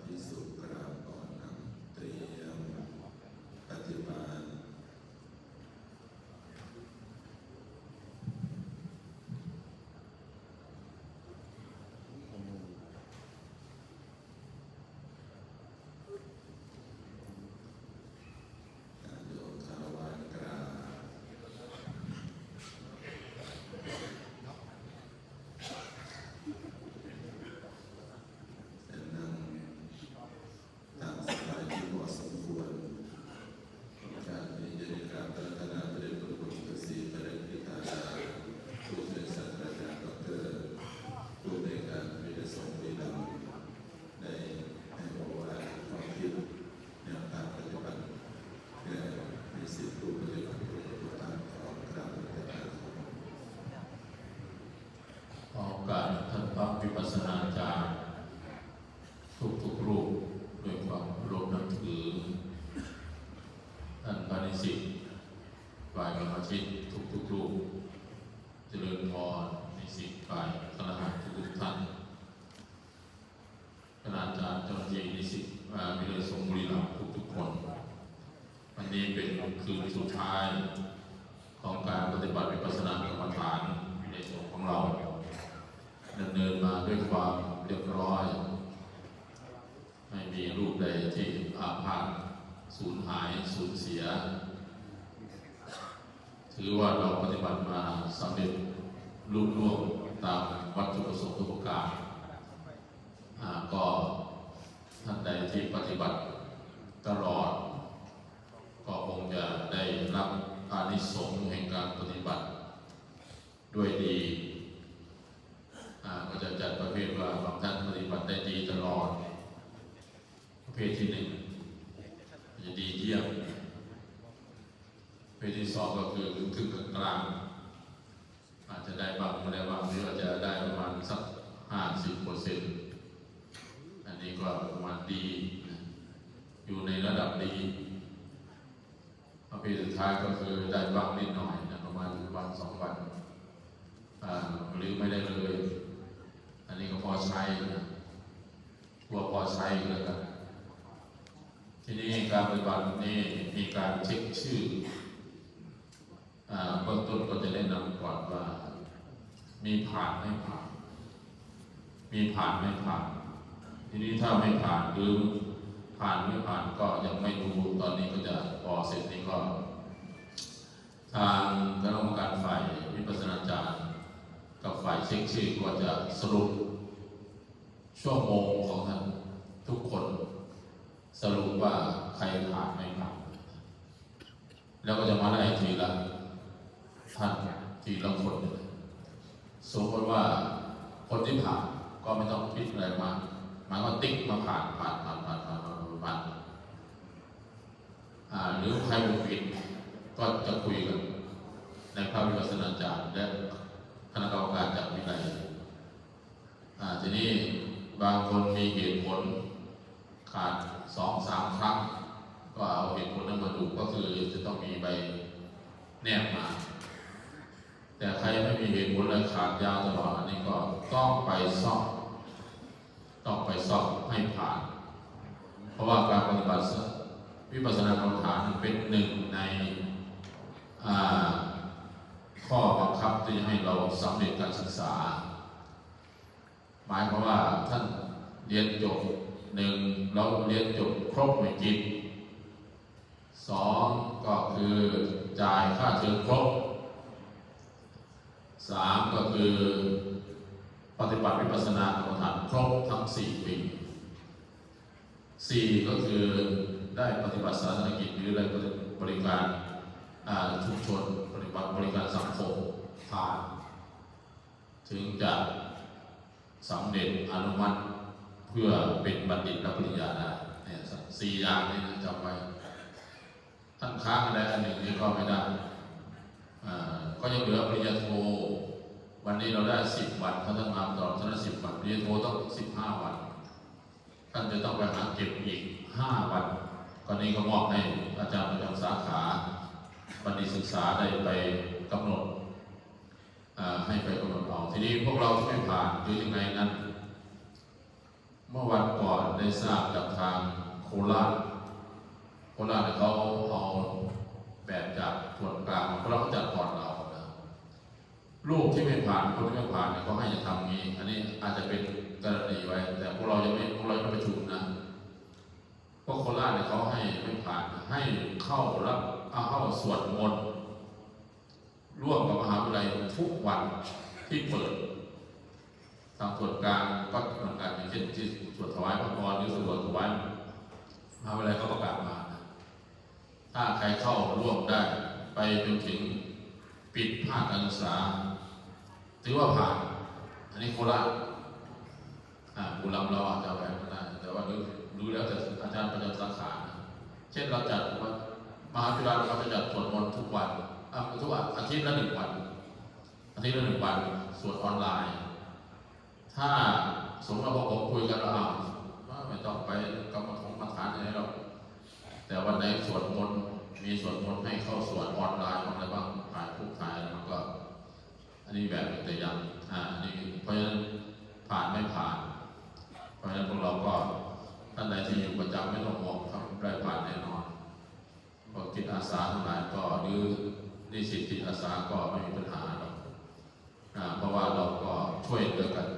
ภิกษุกราบก่อนนั่งเตรียมปฏิบัติโยมคารวะกราบแต่นั่งตามสบายที่เหมาะสมควรการนี้จะได้กราบรัตนาพระเดชพระคุณพระศรีพระเดชพระธาตุผู้ช่วยศาสตราจารย์ดอกเตอรผู้ในการวิทยาศาสตร์วินำได้ให้บอกว่าความคิดแนวทางปฏิบัติแก่นิสิตผู้ปฏิบัติทุกท่านขอกราบรัตนาขอโอกาสท่านพระวิปัสสนาจารย์ทุกรูปด้วยความเคารพนับถือท่านพระนิสิตฝ่ายกรรมชิตทุกรูปเจริญพรนิสิตฝ่ายคณะทุกท่านคณาจารย์เจ้าหน้าที่นิสิตวิเลยสงฆ์บุรีรัมย์ทุกคนวันนี้เป็นคืนสุดท้ายของการปฏิบัติวิปัสสนากรรมฐานในสงฆ์ของเราดำเนินมาด้วยความเรียบร้อยไม่มีรูปใดที่อาพาธสูญหายสูญเสียถือว่าเราปฏิบัติมาสำเร็จลุล่วงตามวัตถุประสงค์ทุกประการก็ท่านใดที่ปฏิบัติตลอดก็คงจะได้รับอานิสงส์แห่งการปฏิบัติด้วยดีก็จะจัดประเภทว่าบางท่านปฏิบัติได้ดีตลอดประเภทที่หนึ่งจะดีเยี่ยมประเภทที่สองก็คือถึงกลางอาจจะได้บางไม่ได้บางหรืออาจจะได้ประมาณสัก50%อันนี้ก็ประมาณดีอยู่ในระดับดีประเภทสุดท้ายก็คือได้บ้างนิดหน่อยนะประมาณวัน2 วันหรือไม่ได้เลยอันนี้ก็พอใช้พอใช้เลยครับทีนี้การปฏิบัตินี้มีการเช็คชื่อเบื้องต้นก็จะแนะนำก่อนว่ามีผ่านไม่ผ่านมีผ่านไม่ผ่านทีนี้ถ้าไม่ผ่านหรือผ่านไม่ผ่านก็ยังไม่รู้ตอนนี้ก็จะพอเสร็จนี้ก็ทางคณะกรรมการฝ่ายวิปัสสนาจารย์กับฝ่ายเช็คชื่อก็จะสรุปชั่วโมงของท่านทุกคนสรุปว่าใครผ่านไม่ผ่านแล้วก็จะมาได้ทีละท่านทีละคนสมมติว่าคนที่ผ่านก็ไม่ต้องคิดอะไรมากหมายว่าติ๊กมาผ่านหรือใครบุกผิดก็จะคุยกันในพระวิปัสสนาจารย์และคณะกรรมการจากวินัยทีนี้บางคนมีเหตุผลขาด2-3 ครั้งก็เอาเหตุผลนั้นมาดูก็คือจะต้องมีใบแนบมาแต่ใครไม่มีเหตุผลเลยขาดยาวตลอดอันนี้ก็ต้องไปสอบให้ผ่านเพราะว่าการปฏิบัติวิปัสสนากรรมฐานเป็นหนึ่งในข้อบังคับที่จะให้เราสำเร็จการศึกษาหมายความว่าท่านเรียนจบ1เราเรียนจบครบไม่กิน2ก็คือจ่ายค่าเทอมครบ3ก็คือปฏิบัติวิปัสสนากรรมฐานครบทั้ง4 ปี4ก็คือได้ปฏิบัติศาสนกิจหรือได้บริการชุมชนปฏิบัติบริการสังคมผ่านถึงจะสำเร็จอนุมัติ เพื่อเป็นบัณฑิตรับปริญญาได้เนี่ยสี่อย่างนี้นะจำไว้ท่านค้างอะไรอันหนึ่งนี่ก็ไม่ได้ก็ยังเหลือปริญญาโทวันนี้เราได้10 วันท่านมาตลอดท่าน10 วันปริญญาโทต้อง15 วันท่านจะต้องไปหาเก็บอีก5 วันก็นี้ก็มอบให้อาจารย์ประจำสาขาบัณฑิตศึกษาได้ไปกำหนดให้ไปกำหนดเอาทีนี้พวกเราที่ไม่ผ่านหรือยังไงนั้นเมื่อวันก่อนได้ทราบจากทางโคราชเนี่ยเขาเอาแบบจากส่วนกลางเพราะเราจัดก่อนเราลูกที่ไม่ผ่านคนที่ไม่ผ่านเนี่ยเขาให้จะทำงี้อันนี้อาจจะเป็นกรณีไว้แต่พวกเรายังไม่ประชุมนะพวกโคราชเนี่ยเขาให้ไม่ผ่านให้เข้าสวดมนต์ร่วมกับมหาวิทยาลัยทุกวันที่เปิดทางส่วนกลางก็เหมือนกันอย่างเช่นที่สวดถวายพระพรหรือสวดถวายมหาวิทยาลัยเขาประกาศมาถ้าใครเข้าร่วมได้ไปจนถึงปิดภาคการศึกษาถือว่าผ่านอันนี้โคราชบุรีรัมย์เราอาจจะไปไม่ได้แต่ว่ารู้แล้วแต่อาจารย์ประจำสาขาเช่นเราจัดมหาวิทยาลัยเราจะจัดสวดมนต์ทุกวันทุกอาทิตย์ละ1 วันสวดออนไลน์ถ้าสมมติว่าผมคุยกันแล้วไม่ต้องไปกรรมฐานอะไรหรอกแต่วันไหนสวดมนต์มีสวดมนต์ให้เข้าสวดออนไลน์อะไรบ้างถ่ายรูปถ่ายอะไรมันก็อันนี้แบบแต่ยังอันนี้เพราะฉะนั้นผ่านไม่ผ่านเพราะฉะนั้นพวกเราก็ท่านใดที่อยู่ประจำไม่ต้องห่วงครับได้ผ่านแน่นอนพอจิตอาสาทั้งหลายก็หรือนิสิตจิตอาสาก็ไม่มีปัญหาหรอกเพราะว่าเราก็ช่วยเหลือกัน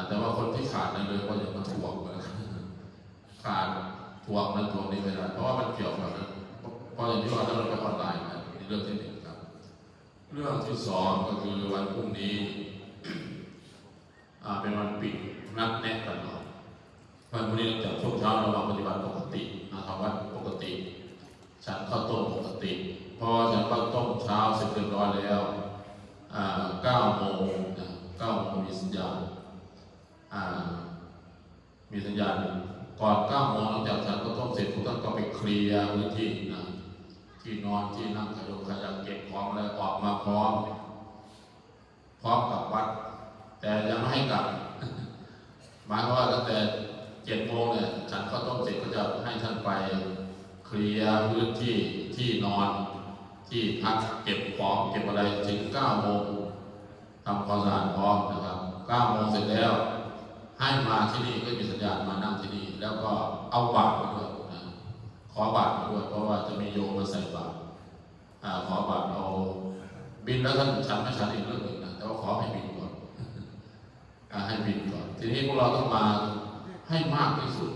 แต่ว่าคนที่ขาดนั่นเลยก็ยังมาทวงกันขาดทวงนั้นทวงนี้ไม่ได้เพราะว่ามันเกี่ยวกับเพราะอย่างที่ว่าเราไปออนไลน์มาเรื่องที่หนึ่งครับเรื่องที่2ก็คือวันพรุ่งนี้เป็นวันปิดนัดแนะกันก่อนวันพรุ่งนี้จากช่วงเช้าเราปฏิบัติปกติทำวัดปกติฉันข้าวต้มปกติพอฉันข้าวต้มเช้าเสร็จเรียบร้อยแล้ว9 โมงมีสัญญาณก่อน9 โมงหลังจากฉันข้าวต้มเสร็จทุกท่านก็ไปเคลียร์พื้นที่ที่นอนที่นั่งขยับเก็บของอะไรออกมาพร้อมกับวัดแต่ยังไม่ให้กลับหมายความว่าตั้งแต่7 โมงเนี่ยฉันข้าวต้มเสร็จก็จะให้ท่านไปเคลียร์พื้นที่ที่นอนที่พักเก็บของเก็บอะไรถึง9 โมงทำความสะอาดพร้อมนะครับ9 โมงเสร็จแล้วให้มาที่นี่ก็มีสัญญาณมานั่งที่นี่แล้วก็เอาบาตรมาด้วยขอบาตรมาด้วยเพราะว่าจะมีโยมมาใส่บาตรขอบาตรเอาบินแล้วท่านฉันไม่ฉันอีกเรื่องหนึ่งนะแต่ว่าขอให้บินก่อนให้บินก่อนทีนี้พวกเราต้องมาให้มากที่สุด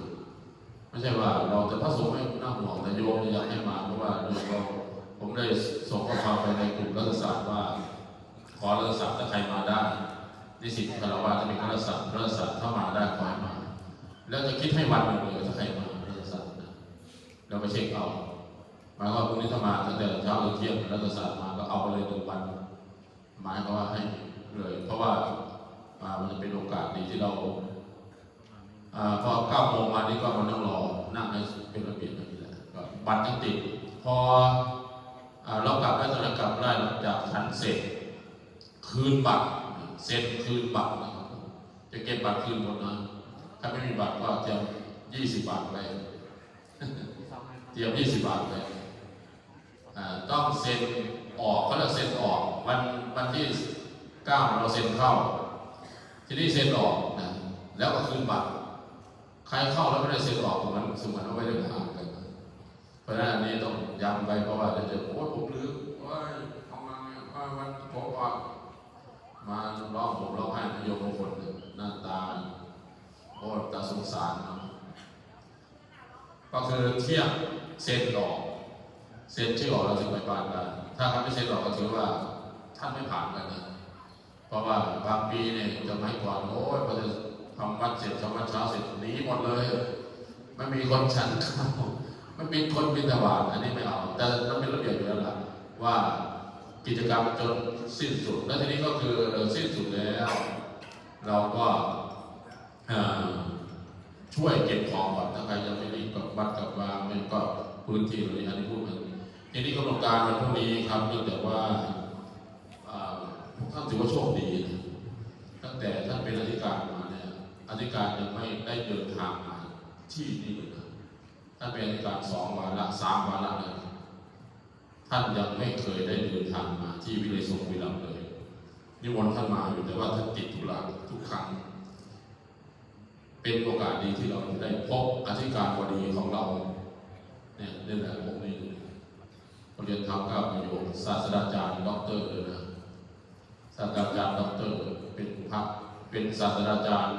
ไม่ใช่ว่าเราจะพระสงฆ์ไม่น่าห่วงแต่โยมอยากให้มาเพราะว่าโยมผมได้ส่งข้อความไปในกลุ่มรัฐศาสตร์ว่าขอรัฐศาสตร์ถ้าใครมาได้นิสิตคารวะจะมีรัฐศาสตร์ถ้ามาได้ขอให้มาแล้วจะคิดให้วันหนึ่งเลยถ้าใครมารัฐศาสตร์เราไปเช็คเอาหมายว่าพรุ่งนี้ถ้ามาตั้งแต่เช้าถึงเที่ยงรัฐศาสตร์มาก็เอาไปเลย1 วันหมายก็ว่าให้เลยเพราะว่ามันจะเป็นโอกาสดีที่เราพอ9 โมงมานี่ก็มานั่งรอนั่งให้เป็นระเบียบแบบนี้แหละบัตรยังติดพอเรากลับได้ตอนกลับได้หลังจากฉันเสร็จคืนบัตรเซ็นคืนบัตรนะครับจะเก็บบัตรคืนหมดนะถ้าไม่มีบัตรก็เตรียม20 บาทไปเตรียม20 บาทไปต้องเซ็นออกก็จะเซ็นออกวันที่9เราเซ็นเข้าที่นี่เซ็นออกนะแล้วก็คืนบัตรใครเข้าแล้วไม่ได้เซ็นออกตรงนั้นสมมติว่าไม่ได้ผ่านกันเพราะฉะนั้นอันนี้ต้องย้ำไปเพราะว่าจะผมลืมว่าทำมาวันผมออกมาร้องผมร้องไห้โยมบางคนหน้าตาโอ้ตาสงสารนะก็คือเที่ยงเซ็นออกเซ็นชื่อออกเราถึงไปบ้านได้ถ้าท่านไม่เซ็นออกก็ถือว่าท่านไม่ผ่านกันนะเพราะว่าบางปีเนี่ยจะไม่ก่อนโอ้ยพอจะทำวัดเสร็จทำวัดเช้าเสร็จหนีหมดเลยไม่มีคนฉันข้าวไม่มีคนบิณฑบาตอันนี้ไม่เอาแต่ต้องเป็นระเบียบอยู่แล้วล่ะว่ากิจกรรมจนสิ้นสุดแล้วทีนี้ก็คือสิ้นสุดแล้วเราก็ อ่าช่วยเก็บของก่อนถ้าใครยังไม่รีบกับวัดกับวางมันก็พื้นที่ตรงนี้อันนี้พูดมันทีนี้กำหนดการวันพรุ่งนี้ครับเนื่องจากว่าท่านถือว่าโชคดีนะตั้งแต่ท่านเป็นอธิการมาเนี่ยอธิการยังไม่ได้เดินทางมาที่นี่เลยนะท่านเป็นอธิการ2 วาระ3 วาระเลยท่านยังไม่เคยได้เดินทางมาที่วิเลยสงฆ์วิลัมเลยนิมนต์ท่านมาอยู่แต่ว่าท่านติดธุระทุกครั้งเป็นโอกาสดีที่เราได้พบอธิการบดีของเราเนี่ยนี่แหละผมนี่เรียนทำกับประโยชน์ศาสตราจารย์ด็อกเตอร์เลยนะศาสตราจารย์ด็อกเตอร์เป็นศาสตราจารย์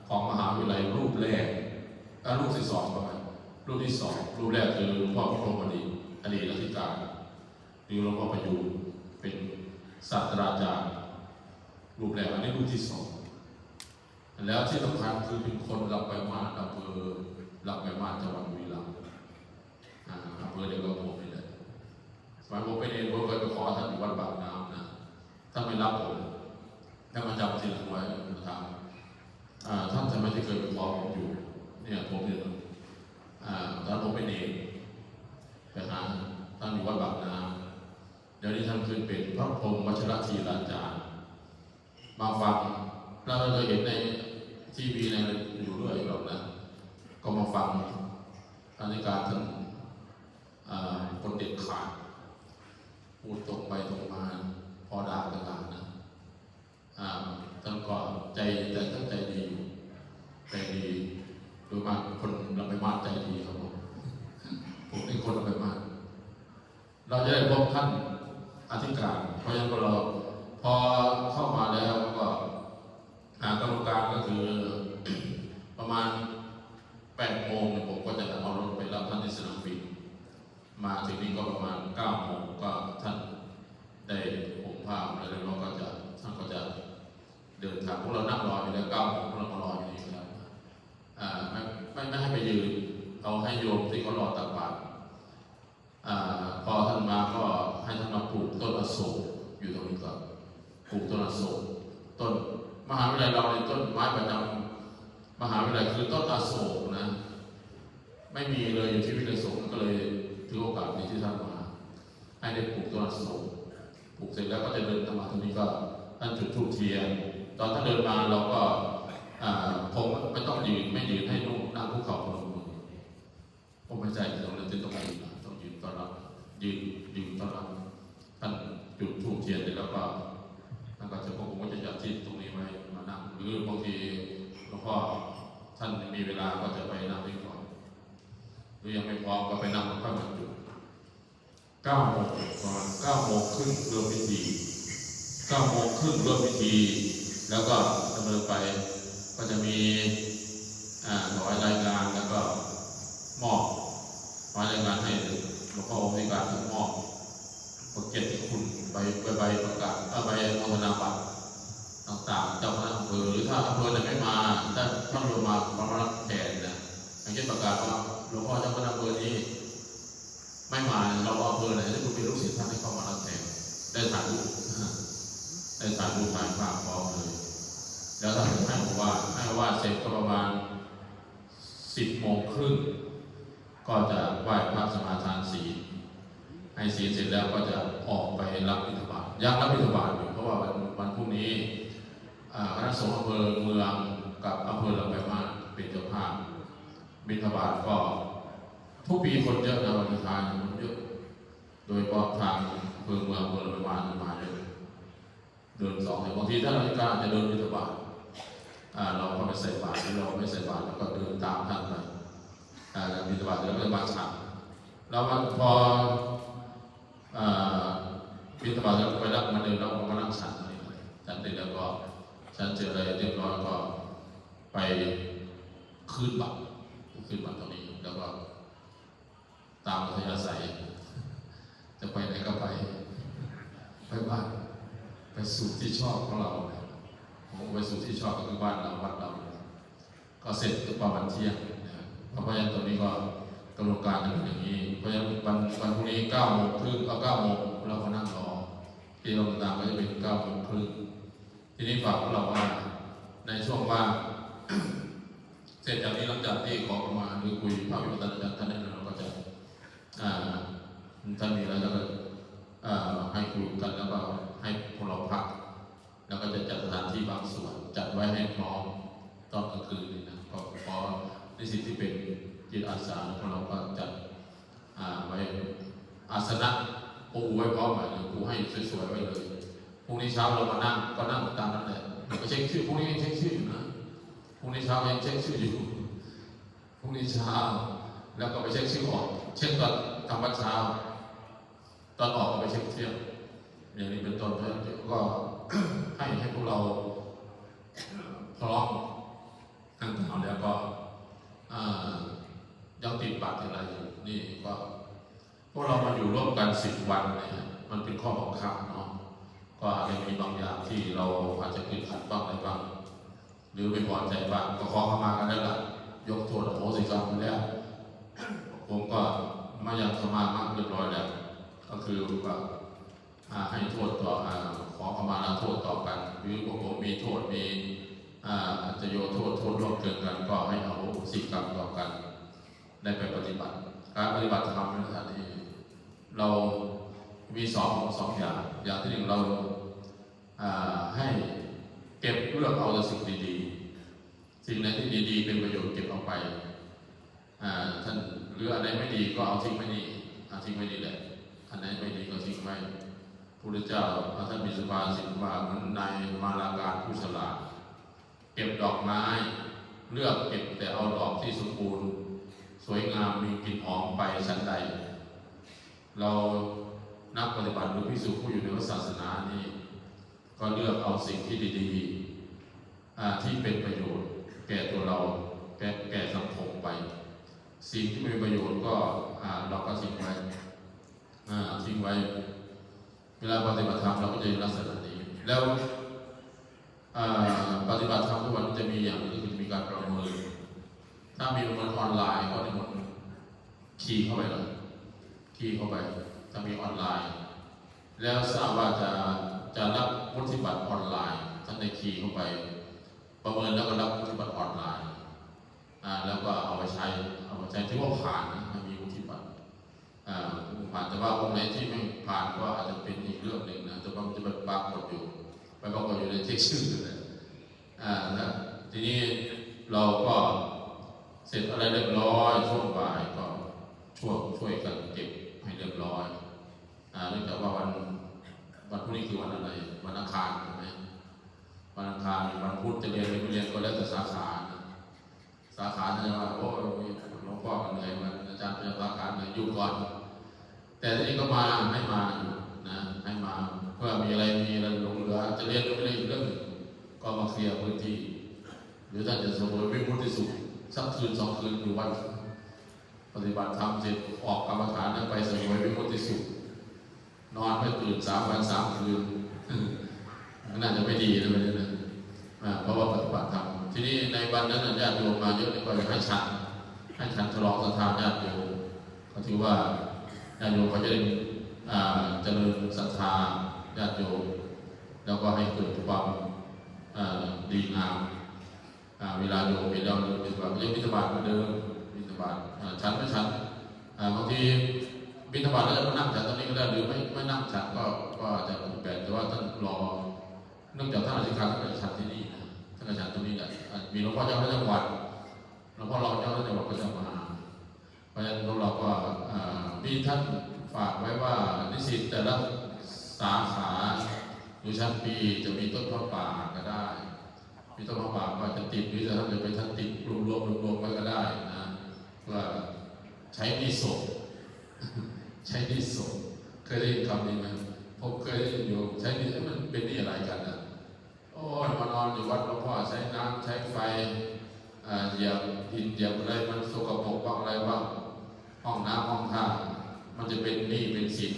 ของมหาวิทยาลัยรูปแรกรูปที่2ประมาณรูปที่2รูปแรกคือหลวงพ่อพิรมบดีอดีตอธิการหรือหลวงพ่อประยูรเป็นศาสตราจารย์รูปแรกอันนี้รูปที่2แล้วที่สำคัญคือเป็นคนรับไปมาอำเภอรับไปมาจังหวัดบุรีรัมย์อำเภอเดียวกับผมนี่แหละสมัยผมไปเรียนผมเคยไปขอท่านอยู่วัดบางน้ำนะท่านไม่รับผมท่านมาจำทีหลังไว้ทางท่านทำไมที่เคยไปขอผมอยู่เนี่ยผมเนี่ยตอนผมเป็นเองไปหาท่านอยู่วัดบางน้ำเดี๋ยวนี้ท่านขึ้นเป็นพระพรหมวัชรธีราจารย์มาฟังเราเคยเห็นในทีวีในอยู่ด้วยหรอกนะก็มาฟังอธิการท่านคนเด็ดขาดพูดตรงไปตรงมาพอด่ากันนะท่านก็ใจแต่ท่านใจดีใจดีโดยมากคนเราไปมากใจดีครับผมเป็นคนเราไปมากเราจะได้พบท่านอธิการเพราะฉะนั้นเราพอเข้ามาแล้วก็กำหนดการก็คือประมาณ8 โมงผมก็จะเอารถไปรับท่านที่สนามบินมาถึงนี้ก็ประมาณ9 โมงก็ท่านได้ห่มผ้าอะไรแล้วก็จะท่านก็จะเดินทางพวกเรานั่งรออยู่แล้ว9 โมงพวกเรามารออยู่นี่ครับไม่ให้ไปยืนเอาให้โยมที่เขารอตักบาตรพอท่านมาก็ให้ท่านมาปลูกต้นอโศกอยู่ตรงนี้ก่อนปลูกต้นอโศกต้นมหาวิทยาลัยเราในต้นไม้ประจำมหาวิทยาลัยคือต้นอโศกนะไม่มีเลยอยู่ที่วิทยาลัยสงฆ์ก็เลยถือโอกาสนี้ที่ท่านมาให้ได้ปลูกต้นอโศกปลูกเสร็จแล้วก็จะเดินทางมาตรงนี้ก็ท่านจุดธูปเทียนตอนท่านเดินมาเราก็คงไม่ต้องยืนไม่ยืนให้นุ่งนั่งคุกเข่าพนมมือผมไม่ใจตรงนั้นต้องยืนต้องยืนต้อนรับยืนต้อนรับท่านจุดธูปเทียนเสร็จแล้วก็ท่านก็จะผมก็จะจัดที่ตรงนี้ไว้มานั่งหรือบางทีหลวงพ่อท่านมีเวลาก็จะไปนั่งที่ก่อนหรือยังไม่พร้อมก็ไปนั่งแล้วค่อยมาจุด9 โมงประมาณ9 โมงครึ่งเริ่มพิธี9 โมงครึ่งเริ่มพิธีแล้วก็ดำเนินไปก็จะมีถวายรายงานแล้วก็มอบถวายรายงานให้หลวงพ่อองค์ในการมอบเกียรติคุณใบประกาศใบอนุโมทนาบัตรต่างๆเจ้าคณะอำเภอหรือถ้าอำเภอไหนไม่มาถ้าท่านลงมารับแทนนะอย่างเช่นประกาศว่าหลวงพ่อเจ้าคณะอำเภอนี้ไม่มาเราอำเภอไหนถ้าคุณเป็นลูกศิษย์ท่านให้เข้ามารับแทนได้ถ่ายรูปถ่ายภาพพร้อมเลยแล้วท่านให้ว่าเสร็จก็ประมาณ10 โมงครึ่งก็จะไหว้พระสมาทานศีลให้ศีลเสร็จแล้วก็จะออกไปรับบิณฑบาตยังรับบิณฑบาตอยู่เพราะว่าวันพรุ่งนี้คณะสงฆ์อำเภอเมืองกับอำเภอลำปางเป็นเจ้าภาพบิณฑบาตก็ทุกปีคนเยอะนะวันทานคนเยอะโดยเฉพาะทางอำเภอเมืองอำเภอลำปางมาเยอะเดิน2 บางทีถ้าราชการจะเดินบิณฑบาตเราก็ไม่ใส่บาตรหรือเราไม่ใส่บาตรเราก็เดินตามท่านไปบิณฑบาตแล้วก็มาฉันแล้วพอบิณฑบาตแล้วไปรับมาเดินแล้วก็มานั่งฉันเสร็จแล้วก็ฉันเจออะไรเรียบร้อยก็ไปคืนบัตรตรงนี้แล้วก็ตามอัธยาศัยจะไปไหนก็ไปบ้านไปสู่ที่ชอบของเราผมไปสู่ที่ชอบก็คือบ้านเราวัดเราก็เสร็จประมาณเที่ยงเพราะฉะนั้นตรงนี้ก็กำหนดการจะเป็นอย่างนี้เพราะฉะนั้นวันพรุ่งนี้9 โมงครึ่ง9 โมงเราก็นั่งรอที่เราต่างก็จะเป็น9 โมงครึ่งทีนี้ฝากพวกเราว่าในช่วงว่าง เสร็จจากนี้หลังจากที่ขอประมาณหรือคุยพระวิปัสสนาจารย์ท่านนั้นเราก็จะท่านมีอะไรแล้วก็ให้คุยกันแล้วก็ให้พวกเราพักแล้วก็จะจัดสถานที่บางส่วนจัดไว้ให้พร้อมตอนกลางคืนนี่นะก็พอในสิ่งที่เป็นจิตอาสาของเราก็จัดไว้อาสนะปูไว้พร้อมหมายถึงปูให้สวยๆไว้เลยพรุ่งนี้เช้าเรามานั่งก็นั่งตามนั้นแหละไปเช็คชื่อพรุ่งนี้ยังเช็คชื่ออยู่นะพรุ่งนี้เช้ายังเช็คชื่ออยู่พรุ่งนี้เช้าแล้วก็ไปเช็คชื่อออกเช็คตอนทำวัดเช้าตอนออกก็ไปเช็คเที่ยงอย่างนี้เป็นต้นก็ ให้พวกเราพร้อมตั้งแต่แล้วก็ยังติดบัตรอะไรอยู่นี่ก็พวกเรามาอยู่ร่วมกัน10 วันเนี่ยมันเป็นข้อบังคับเนาะก็อาจจะมีบางอย่างที่เราอาจจะผิดขัดบ้างอะไรบ้างหรือไม่พอใจบ้างก็ขอเข้ามากันแล้วล่ะยกโทษอโหสิกรรมไปแล้วผมก็มายังสมาธิเรียบร้อยแล้วก็คือว่าให้โทษต่อขอเข้ามาแล้วโทษต่อกันหรือผมมีโทษมีอาจจะโยโทษร่วมเกินกันก็ให้เอาสิกรรมต่อกันได้ไปปฏิบัติการปฏิบัติธรรมในสถานที่เรามีสองอย่างที่หนึ่งเราให้เก็บเลือกเอาแต่สิ่งดีๆสิ่งไหนที่ดีๆเป็นประโยชน์เก็บเอาไปท่านหรืออะไรไม่ดีก็เอาทิ้งไว้นี่ทิ้งไว้นี่แหละอันไหนไม่ดีก็ทิ้งไว้พระพุทธเจ้าท่านมีสุภาษิตว่าเหมือนนายมาลาการผู้ฉลาดเก็บดอกไม้เลือกเก็บแต่เอาดอกที่สมบูรณ์สวยงามมีกลิ่นหอมไปชั้นใดเรานักปฏิบัติหรือภิกษุผู้อยู่ในศาสนานี่ก็เลือกเอาสิ่งที่ดีๆที่เป็นประโยชน์แก่ตัวเราแก่สังคมไปสิ่งที่ไม่มีประโยชน์ก็เราก็ทิ้งไว้เวลาปฏิบัติธรรมเราก็จะมีลักษณะนี้แล้วปฏิบัติธรรมทุกวันจะมีอย่างที่จะมีการประเมินถ้ามีประเมินออนไลน์ก็จะหมดคีย์เข้าไปเลยถ้ามีออนไลน์แล้วทราบว่าจะรับวุฒิบัตรออนไลน์ท่านในคีย์เข้าไปประเมินแล้วก็รับวุฒิบัตรออนไลน์แล้วก็เอาไปใช้ที่ว่าผ่านนะมีวุฒิบัตรผ่านแต่ว่าองค์ไหนที่ไม่ผ่านก็อาจจะเป็นอีกเรื่องหนึ่งนะแต่ว่ามันจะไปปรากฏอยู่ในเช็คชื่อเลยนะทีนี้เราก็เสร็จอะไรเรียบร้อยช่วงบ่ายก็ช่วยกันเก็บให้เรียบร้อยเนื่องจากว่าวันพรุ่งนี้คือวันอะไรวันอังคารใช่ไหมวันอังคารวันพุธจะเรียนไม่เรียนก็แล้วแต่สาขาจะว่าโอ้หลวงพ่อเหนื่อยมันอาจารย์เป็นสาขาเหนื่อยอยู่ก่อนแต่ทีนี้ก็มาให้มานะให้มาเพื่อมีอะไรหลงเหลือจะเรียนไม่ได้อีกเรื่องก็มาเคลียร์พื้นที่หรือถ้าจะสมมติวิมุตติสุขสักคืน2 คืนอยู่วันปฏิบัติธรรมเสร็จออกกรรมฐานไปสมมติวิมุตติสุขนอนไม่ตื่น3 วัน 3 คืนน่าจะไม่ดีนะไม่ได้นะเพราะว่าปฏิบัติธรรมทีนี้ในวันนั้นญาติโยมมาเยอะก็อยากให้ฉันฉลองศรัทธาญาติโยมก็ถือว่าญาติโยมเขาจะได้เจริญศรัทธาญาติโยมแล้วก็ให้เกิดความดีงามเวลาโยมไปแล้วบิณฑบาตยังบิณฑบาตเหมือนเดิมบิณฑบาตฉันไม่ฉันบางทีบิณฑบาตแล้วก็นั่งฉันตรงนี้ก็ได้หรือไม่นั่งฉันก็จะแปลกแต่ว่าท่านรอเนื่องจากท่านอธิการท่านเป็นฉันที่นี่ท่านเป็นฉันตรงนี้แหละมีหลวงพ่อเจ้าพระจังหวัดหลวงพ่อรองเจ้าพระจังหวัดก็จะมาเพราะฉะนั้นเราก็มีท่านฝากไว้ว่านิสิตแต่ละสาขาอยู่ชั้นปีจะมีต้นพระป่าก็ได้มีต้นพระป่าก็จะติดหรือจะทำจะเป็นท่านติดรวมไว้ก็ได้นะว่าใช้นิสงเคยได้ยินคำนี้ไหมผมเคยได้ยินอยู่ใช้นิสมันเป็นนี่อะไรกันนะโอ้ยมานอนอยู่วัดหลวงพ่อใช้น้ำใช้ไฟเหยียบดินเหยียบอะไรมันสกปรกบ้างอะไรบ้างห้องน้ำห้องท่ามันจะเป็นหนี้เป็นสิน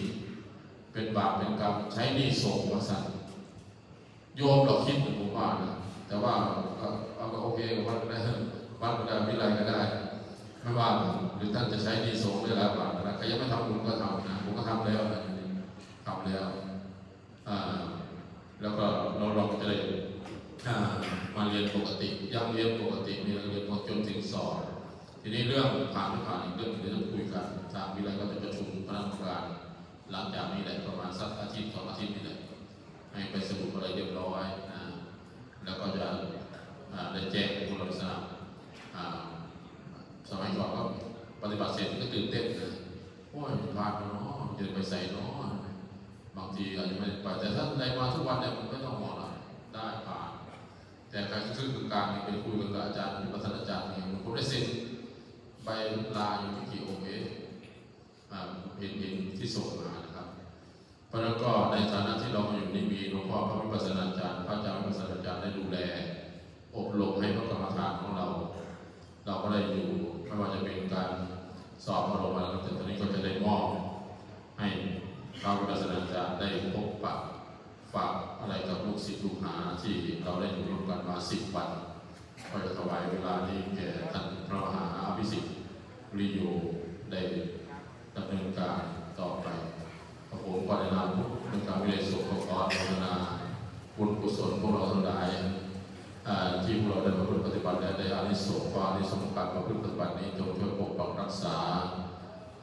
เป็นบาปเป็นกรรมใช้หนี้ส่งมาสั่งโยมเราคิดถึงผมว่านะแต่ว่าเอาก็โอเคกับวัดได้วิไลก็ได้ไม่ว่าหรือท่านจะใช้หนี้ส่งได้แล้วบาปนะใครยังไม่ทำบุญก็ทำนะผมก็ทำแล้วนะแล้วก็เราจะได้มาเรียน รียนปกติยังเรียนปกติมีโรงเรียนจนถึงสอบทีนี้เรื่องผ่านไม่ผ่านอีกเรื่องเดี๋ยวต้องคุยกันทางวิทยาลัยก็จะประชุมคณะกรรมการหลังจากนี้แหละประมาณสักอาทิตย์2 อาทิตย์นี่แหละให้ไปสรุปอะไรเรียบร้อยแล้วก็จะได้แจ้งให้พวกเราทราบสมัยก่อนก็ปฏิบัติเสร็จก็ตื่นเต้นเลยโอ้ยผ่านเนาะจะไปใส่เนาะบางทีอาจจะไม่ไปแต่ถ้าในมาทุกวันเนี่ยมันไม่ต้องห่วงหรอกได้ผ่านแต่การซึ่งคือการไปคุยกับอาจารย์ประธานอาจารย์เนี่ยผมได้เซ็นใบลาอยู่ที่กี่องค์เห็นที่ส่งมานะครับเพราะนั้นก็ในฐานะที่เรามาอยู่นี่มีหลวงพ่อพระวิปัสสนาจารย์พระอาจารย์วิปัสสนาจารย์ได้ดูแลอบรมให้พระกรรมฐานของเราก็ได้อยู่ไม่ว่าจะเป็นการสอบอารมณ์อะไรแต่ตอนนี้ก็จะได้มอบให้พระวิปัสสนาจารย์ได้พบปะฝากอะไรกับลูกศิษย์ลูกหาที่เราได้อยู่ร่วมกันมา10 วันก็จะถวายเวลานี้แก่ท่านพระมหาอภิสิทธิ์ริโยได้ดำเนินการต่อไปผมก็ได้นำในการวิเลยสุขขออนุโมทนาบุญกุศลพวกเราทั้งหลายที่พวกเราได้มาปฏิบัติและได้อานิสงส์ความอานิสงส์การประพฤติปฏิบัตินี้จงช่วยปกปักรักษา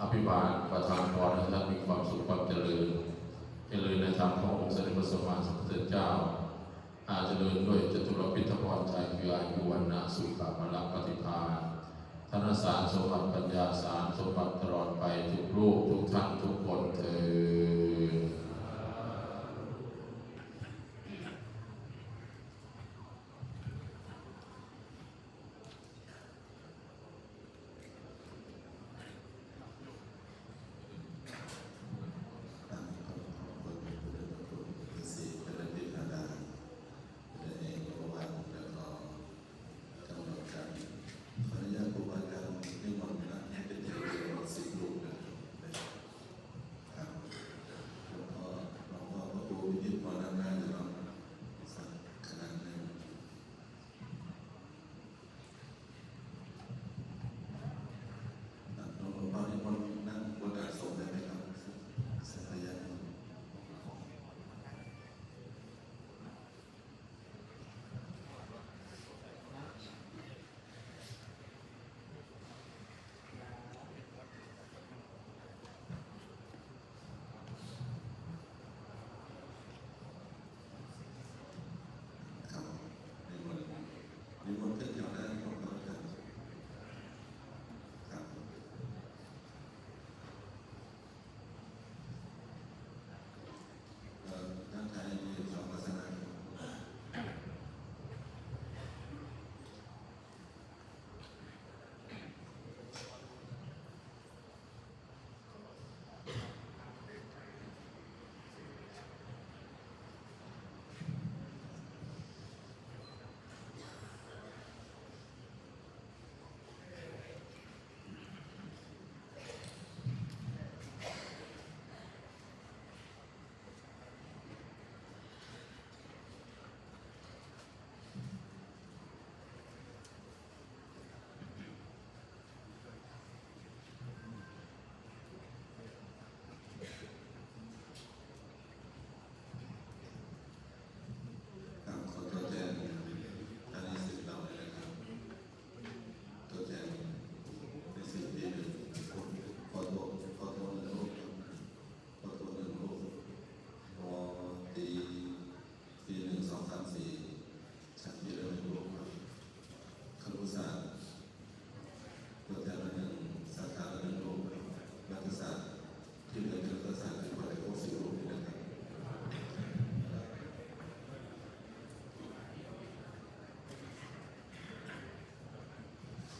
อภิบาลประทานพรให้ท่านมีความสุขความเจริญในธรรมขององค์สมเด็จพระสัมมาสัมพุทธเจ้าเจริญด้วยจตุรพิทพรชัยคืออายุวันนะสุขภาละปฏิภาณธนสารสมบัติปัญญาสารสมบัติตลอดไปทุกรูปทุกท่านทุกคนเถิด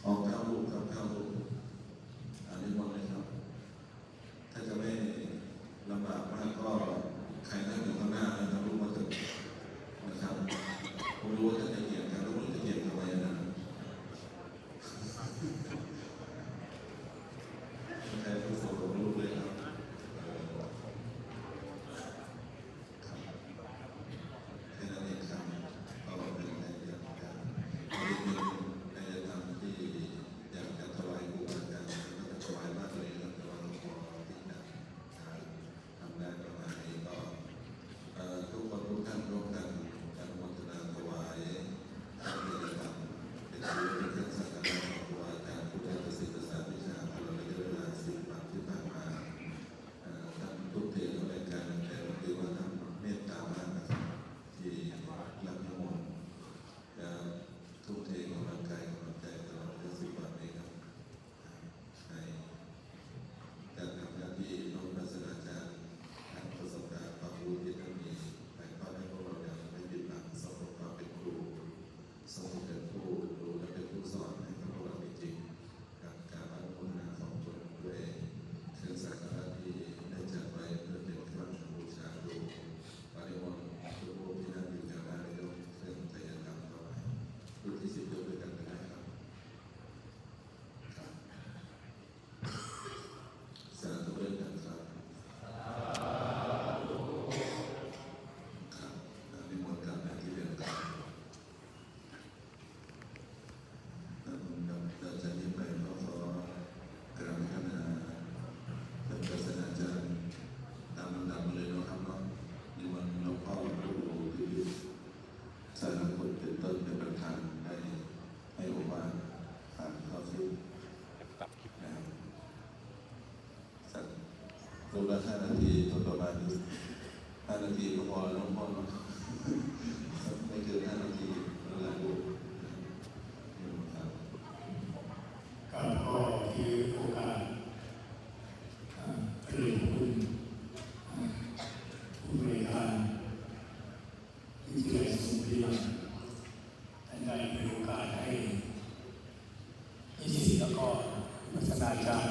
ออก9 รูปครับ9 รูปอันนี้หมดเลยครับถ้าจะไม่ลำบากมากก็ใครนั่งอยู่ข้างหน้านะครับรูปมาถึงนะครับผมรู้ว่าท่านจะเกี่ยงกันแล้วไม่รู้จะเกี่ยงทำไมนะใครผู้สูงรูปเลยครับแค่นั้นเองครับก็เป็นในเรื่องการในธรรมที่อยากจะถวายครูอาจารย์ก็จะถวายมากเลยครับแต่ว่าหลวงพ่อที่นั่นทำได้ประมาณนี้ก็ทุกคนทุกท่านร่วมกันอนุโมทนาถวาย สารคุณเป็นต้นเป็นประธานให้โอวาทผ่านเข้าสิ้นนะครับสักรูปละ5 นาทีประมาณนี้5 นาทีก็พอแล้วพ่อเนาะไม่เกิน5 นาทีแล้วละลูกครับก็ขอที่โอกาสเรียนคุณผู้บริการที่เกิดสมบูรณ์ท่านได้มีโอกาสให้นิสิตและก็พัฒนาการ